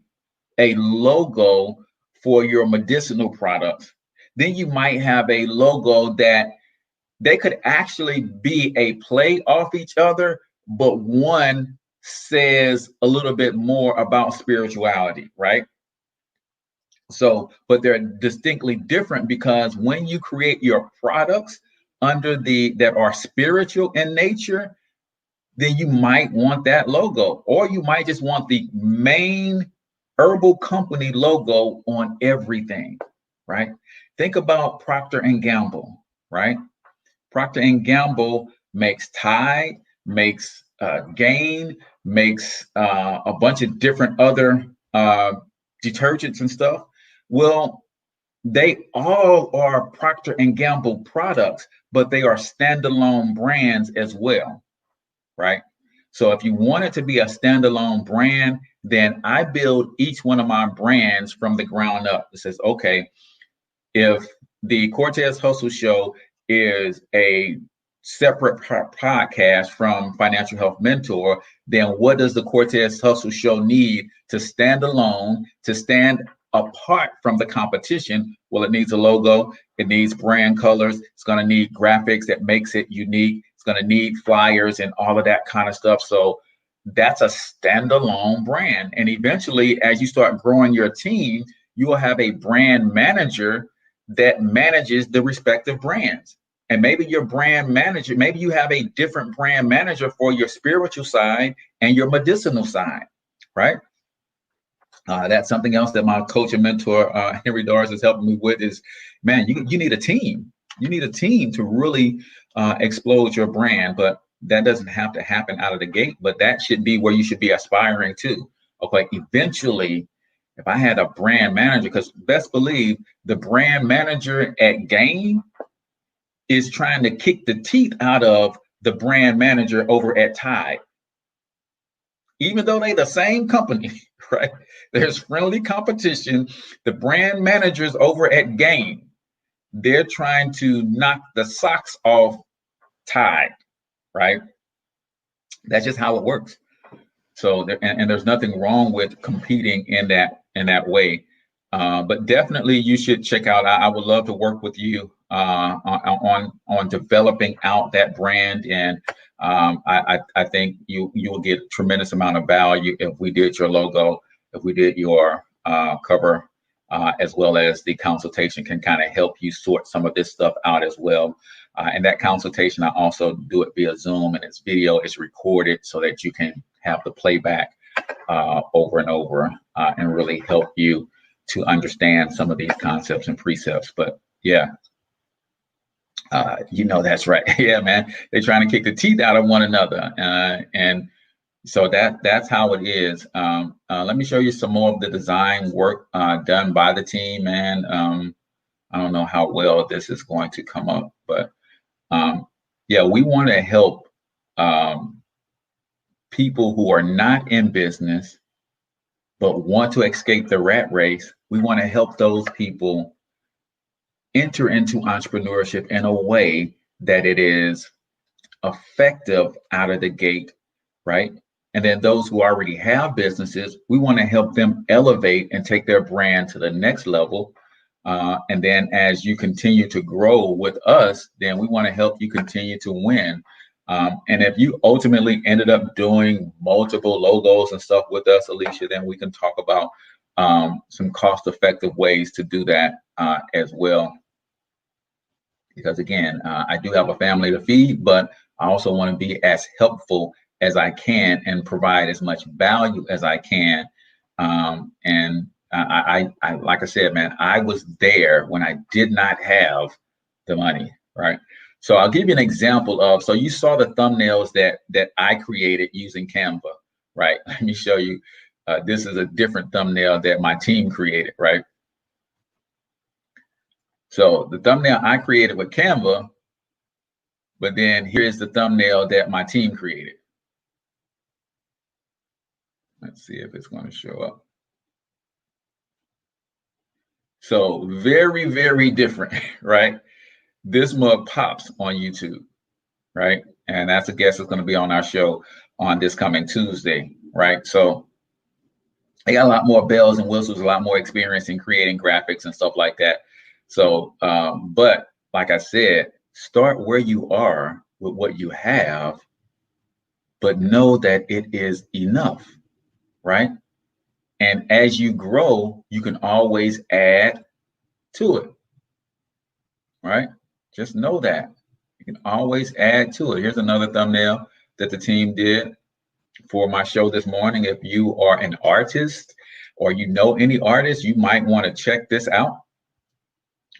A: logo for your medicinal products. Then you might have a logo that they could actually be a play off each other, but one says a little bit more about spirituality, right? So, but they're distinctly different because when you create your products under that are spiritual in nature, then you might want that logo, or you might just want the main herbal company logo on everything, right? Think about Procter and Gamble, right? Procter and Gamble makes Tide, makes Gain, makes a bunch of different other detergents and stuff. Well, they all are Procter and Gamble products, but they are standalone brands as well, right? So if you want it to be a standalone brand, then I build each one of my brands from the ground up. It says, okay, if the Cortez Hustle Show is a separate podcast from Financial Health Mentor, then what does the Cortez Hustle Show need to stand alone, to stand apart from the competition? Well, it needs a logo, it needs brand colors, it's going to need graphics that makes it unique, it's going to need flyers and all of that kind of stuff. So that's a standalone brand. And eventually, as you start growing your team, you will have a brand manager that manages the respective brands. And maybe your brand manager, maybe you have a different brand manager for your spiritual side and your medicinal side, right? That's something else that my coach and mentor, Henry Dars, is helping me with is, man, you need a team. You need a team to really explode your brand, but that doesn't have to happen out of the gate, but that should be where you should be aspiring to. Okay, eventually, if I had a brand manager, because best believe the brand manager at Gain is trying to kick the teeth out of the brand manager over at Tide. Even though they're the same company, right? There's friendly competition. The brand managers over at Gain, they're trying to knock the socks off Tide, right? That's just how it works. So, and there's nothing wrong with competing in that way. But definitely, you should check out. I would love to work with you on developing out that brand, and I think you will get a tremendous amount of value if we did your logo, if we did your cover as well as the consultation can kind of help you sort some of this stuff out as well. And that consultation, I also do it via Zoom, and it's video, it's recorded so that you can have the playback over and over and really help you to understand some of these concepts and precepts. But yeah, that's right. Yeah, man, they're trying to kick the teeth out of one another. And so that's how it is. Let me show you some more of the design work done by the team, man. I don't know how well this is going to come up, but yeah, we want to help people who are not in business but want to escape the rat race. We want to help those people enter into entrepreneurship in a way that it is effective out of the gate, right? And then those who already have businesses, we want to help them elevate and take their brand to the next level. And then as you continue to grow with us, then we want to help you continue to win. And if you ultimately ended up doing multiple logos and stuff with us, Alicia, then we can talk about some cost-effective ways to do that as well. Because again, I do have a family to feed, but I also want to be as helpful as I can and provide as much value as I can. And I like I said, man, I was there when I did not have the money, right? So I'll give you an example of, so you saw the thumbnails that I created using Canva, right? Let me show you. This is a different thumbnail that my team created, right? So the thumbnail I created with Canva, but then here's the thumbnail that my team created. Let's see if it's going to show up. So very, very different, right? This mug pops on YouTube, right? And that's a guest that's going to be on our show on this coming Tuesday, right? So I got a lot more bells and whistles, a lot more experience in creating graphics and stuff like that. So, but like I said, start where you are with what you have, but know that it is enough, right? And as you grow, you can always add to it, right? Just know that you can always add to it. Here's another thumbnail that the team did for my show this morning. If you are an artist or you know any artists, you might want to check this out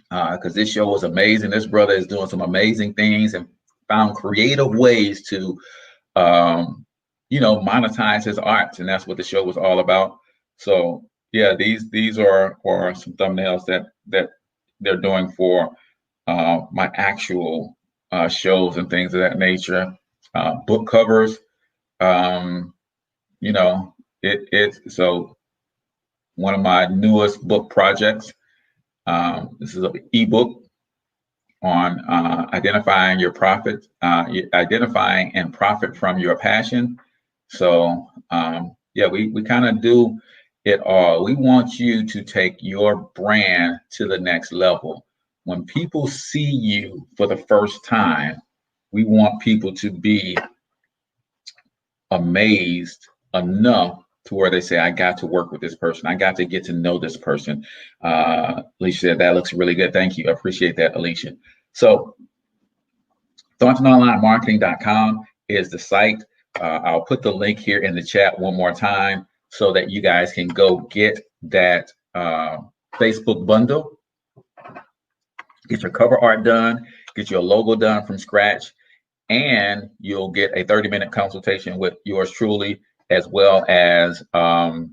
A: because this show was amazing. This brother is doing some amazing things and found creative ways to, monetize his art, and that's what the show was all about. So yeah, these are some thumbnails that they're doing for my actual shows and things of that nature. Book covers, it's so one of my newest book projects. This is an ebook on identifying your profit, identifying and profit from your passion. So we kind of do it all. We want you to take your brand to the next level. When people see you for the first time, we want people to be amazed enough to where they say, I got to work with this person. I got to get to know this person. Alicia said, that looks really good. Thank you. I appreciate that, Alicia. So ThorntonOnlineMarketing.com is the site. I'll put the link here in the chat one more time so that you guys can go get that Facebook bundle, get your cover art done, get your logo done from scratch, and you'll get a 30-minute consultation with yours truly, as well as my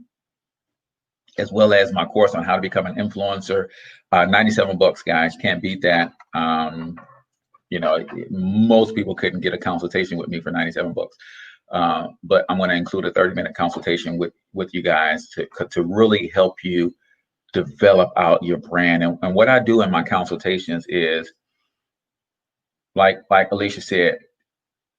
A: course on how to become an influencer. $97, guys, can't beat that. Most people couldn't get a consultation with me for $97. But I'm going to include a 30-minute consultation with you guys to really help you develop out your brand. And what I do in my consultations is, like Alicia said,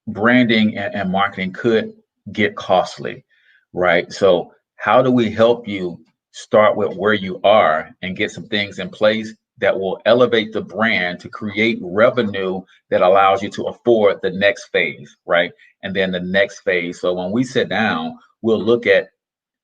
A: branding and marketing could get costly, right? So how do we help you start with where you are and get some things in place that will elevate the brand to create revenue that allows you to afford the next phase, right? And then the next phase. So when we sit down, we'll look at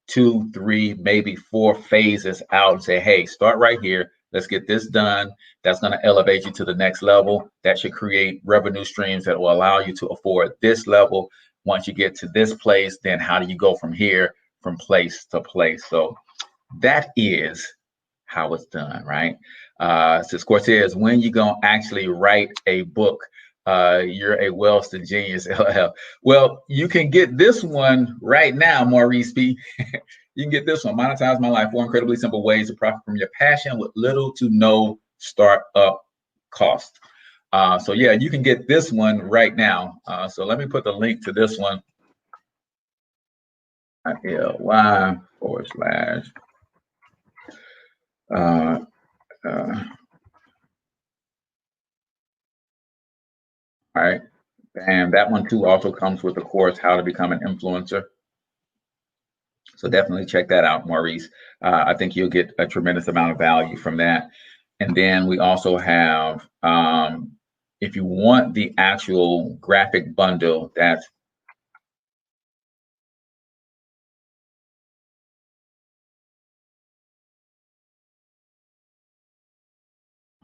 A: 2, 3, maybe 4 phases out and say, hey, start right here. Let's get this done. That's going to elevate you to the next level. That should create revenue streams that will allow you to afford this level. Once you get to this place, then how do you go from here, from place to place? So that is how it's done, right? Says Cortez, when you gonna actually write a book? You're a Wellston genius, LL. Well, you can get this one right now, Maurice P. You can get this one, Monetize My Life, 4 incredibly simple ways to profit from your passion with little to no startup cost. So yeah, you can get this one right now. So let me put the link to this one. ILY/. All right. And that one too also comes with the course, How to Become an Influencer. So definitely check that out, Maurice. I think you'll get a tremendous amount of value from that. And then we also have, if you want the actual graphic bundle, that's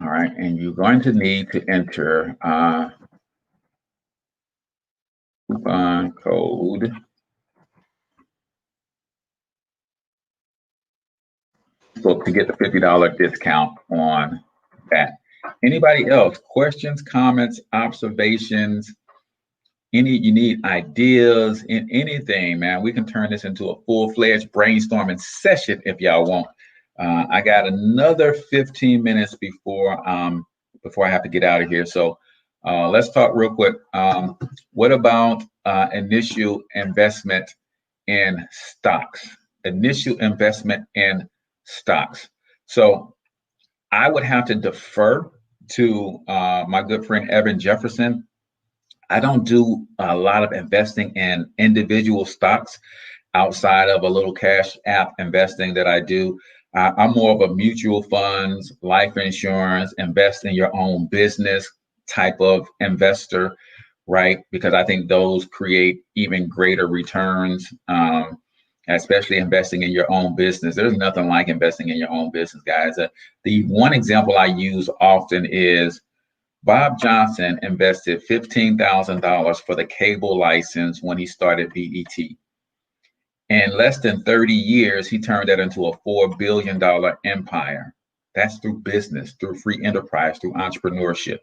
A: all right. And you're going to need to enter coupon code. So to get the $50 discount on that. Anybody else? Questions, comments, observations? You need ideas in anything, man. We can turn this into a full-fledged brainstorming session if y'all want. I got another 15 minutes before I have to get out of here. So let's talk real quick. What about initial investment in stocks? Initial investment in stocks. So I would have to defer to my good friend Evan Jefferson. I don't do a lot of investing in individual stocks outside of a little cash app investing that I do. I'm more of a mutual funds, life insurance, invest in your own business type of investor, right? Because I think those create even greater returns, especially investing in your own business. There's nothing like investing in your own business, guys. The one example I use often is Bob Johnson invested $15,000 for the cable license when he started BET. In less than 30 years, he turned that into a $4 billion empire. That's through business, through free enterprise, through entrepreneurship.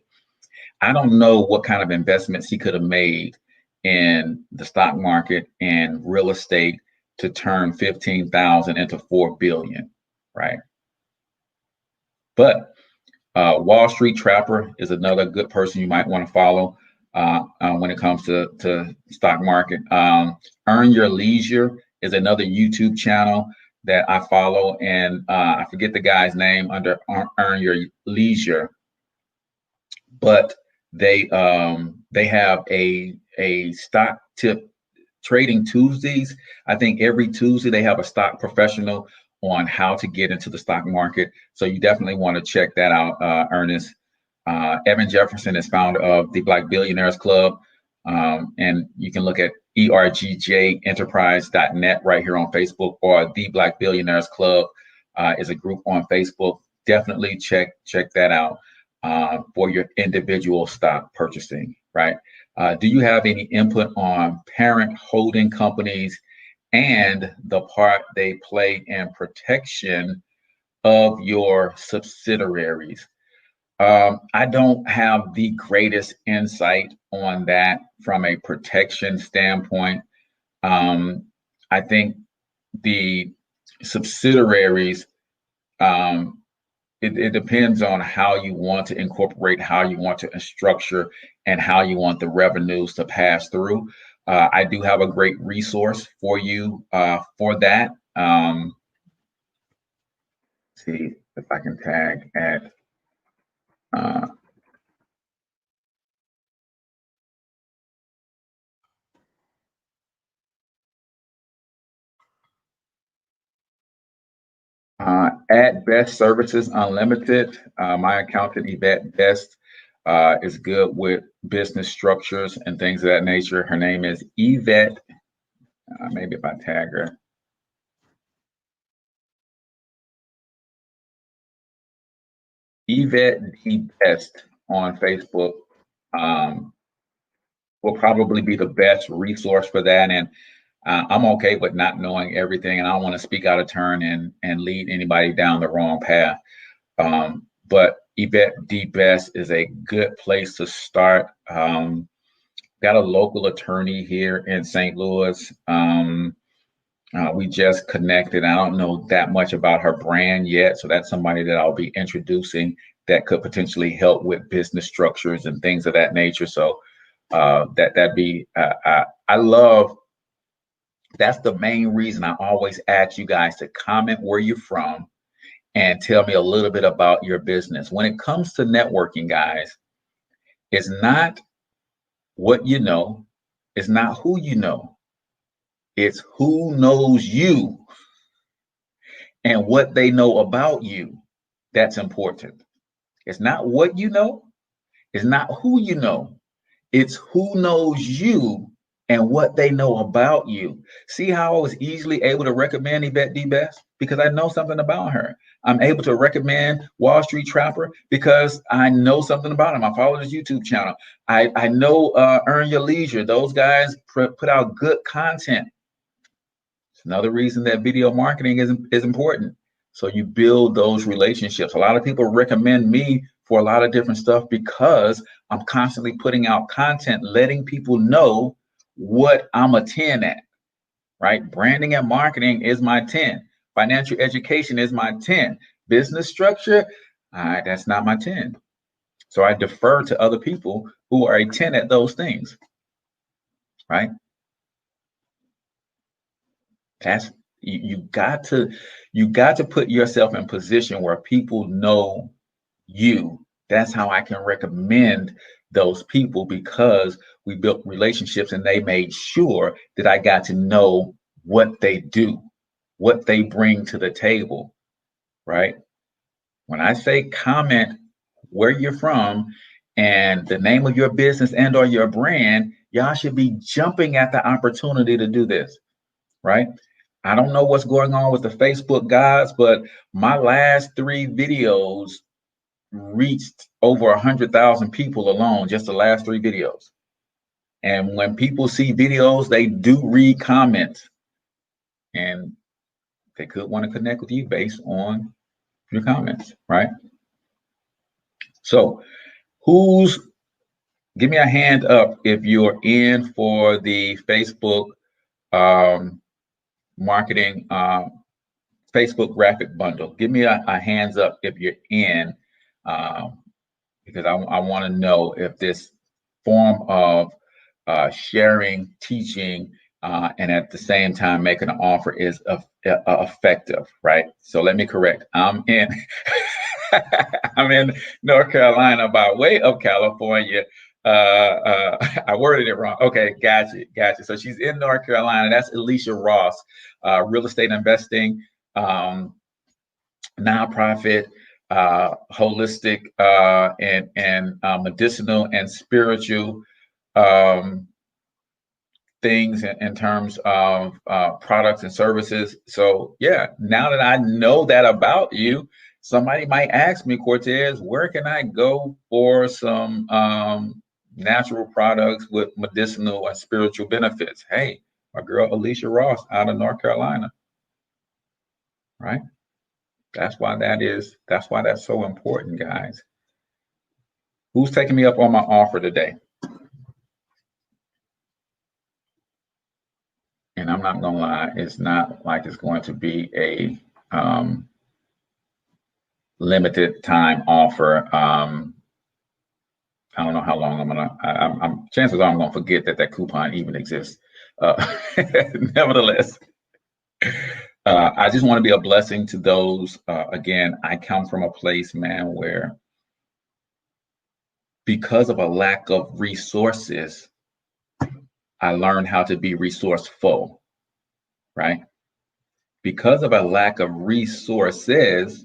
A: I don't know what kind of investments he could have made in the stock market and real estate to turn 15,000 into 4 billion, right? But Wall Street Trapper is another good person you might want to follow when it comes to stock market. Earn Your Leisure is another YouTube channel that I follow, and I forget the guy's name under Earn Your Leisure, but they have a stock tip trading Tuesdays. I think every Tuesday they have a stock professional on how to get into the stock market. So you definitely want to check that out, Ernest. Evan Jefferson is founder of the Black Billionaires Club. And you can look at ergjenterprise.net right here on Facebook, or the Black Billionaires Club is a group on Facebook. Definitely check that out for your individual stock purchasing, right? Do you have any input on parent holding companies and the part they play in protection of your subsidiaries? I don't have the greatest insight on that from a protection standpoint. I think the subsidiaries, it depends on how you want to incorporate, how you want to structure, and how you want the revenues to pass through. I do have a great resource for you for that. See if I can tag at at Best Services Unlimited. My accountant, Yvette Best, is good with business structures and things of that nature. Her name is Yvette. Maybe if I tag her. Yvette the Best on Facebook will probably be the best resource for that. And I'm okay with not knowing everything, and I don't want to speak out of turn and lead anybody down the wrong path. But Yvette the Best is a good place to start. Got a local attorney here in St. Louis. We just connected. I don't know that much about her brand yet, so that's somebody that I'll be introducing that could potentially help with business structures and things of that nature. So that'd be I love. That's the main reason I always ask you guys to comment where you're from and tell me a little bit about your business. When it comes to networking, guys, it's not what you know, it's not who you know, it's who knows you and what they know about you. That's important. It's not what you know, it's not who you know, it's who knows you and what they know about you. See how I was easily able to recommend Yvette the Best? Because I know something about her. I'm able to recommend Wall Street Trapper because I know something about him. I follow his YouTube channel. I know Earn Your Leisure. Those guys put out good content. It's another reason that video marketing is important. So you build those relationships. A lot of people recommend me for a lot of different stuff because I'm constantly putting out content, letting people know what I'm a 10 at, right? Branding and marketing is my 10. Financial education is my 10. Business structure, that's not my 10. So I defer to other people who are a 10 at those things, right? That's you got to put yourself in position where people know you. That's how I can recommend those people, because we built relationships and they made sure that I got to know what they do, what they bring to the table, right? When I say comment where you're from and the name of your business and or your brand, y'all should be jumping at the opportunity to do this, right? I don't know what's going on with the Facebook guys, but my last 3 videos reached over 100,000 people alone, just the last 3 videos. And when people see videos, they do read comments, and they could want to connect with you based on your comments, right? So give me a hand up if you're in for the Facebook marketing, Facebook graphic bundle. Give me a hands up if you're in, because I want to know if this form of sharing, teaching, and at the same time making an offer is effective, right? So let me correct. I'm in I'm in North Carolina by way of California. I worded it wrong. Okay, gotcha. So she's in North Carolina. That's Alicia Ross, real estate investing, nonprofit, holistic, and medicinal and spiritual things in terms of products and services. So yeah, now that I know that about you, somebody might ask me, Cortez, where can I go for some natural products with medicinal and spiritual benefits? Hey, my girl Alicia Ross out of North Carolina, right? That's why that's so important, guys. Who's taking me up on my offer today? And I'm not gonna lie, it's not like it's going to be a limited time offer. I don't know how long I'm chances are I'm gonna forget that coupon even exists. Nevertheless, I just want to be a blessing to those. Again, I come from a place, man, where because of a lack of resources, I learned how to be resourceful, right? Because of a lack of resources,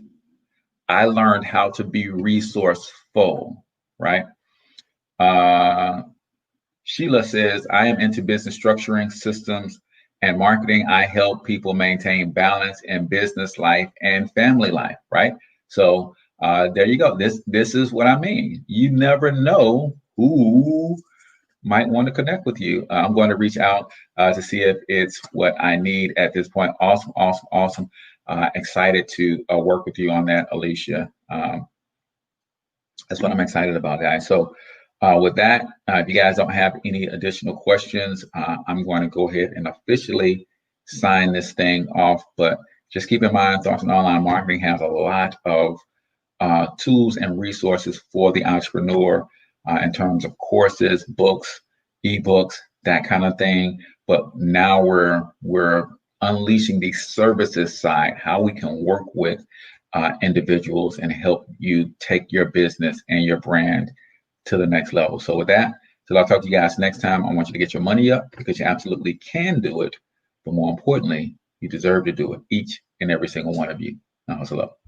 A: I learned how to be resourceful, right? Sheila says, I am into business structuring, systems, and marketing. I help people maintain balance in business life and family life, right? So there you go. This is what I mean. You never know who might want to connect with you. I'm going to reach out to see if it's what I need at this point. Awesome, awesome, awesome. Excited to work with you on that, Alicia. That's what I'm excited about, guys. So with that, if you guys don't have any additional questions, I'm going to go ahead and officially sign this thing off. But just keep in mind, Thoughts on Online Marketing has a lot of tools and resources for the entrepreneur in terms of courses, books, ebooks, that kind of thing. But now we're unleashing the services side, how we can work with individuals and help you take your business and your brand to the next level. So with that, till I'll talk to you guys next time, I want you to get your money up because you absolutely can do it. But more importantly, you deserve to do it, each and every single one of you. Now, hustle up.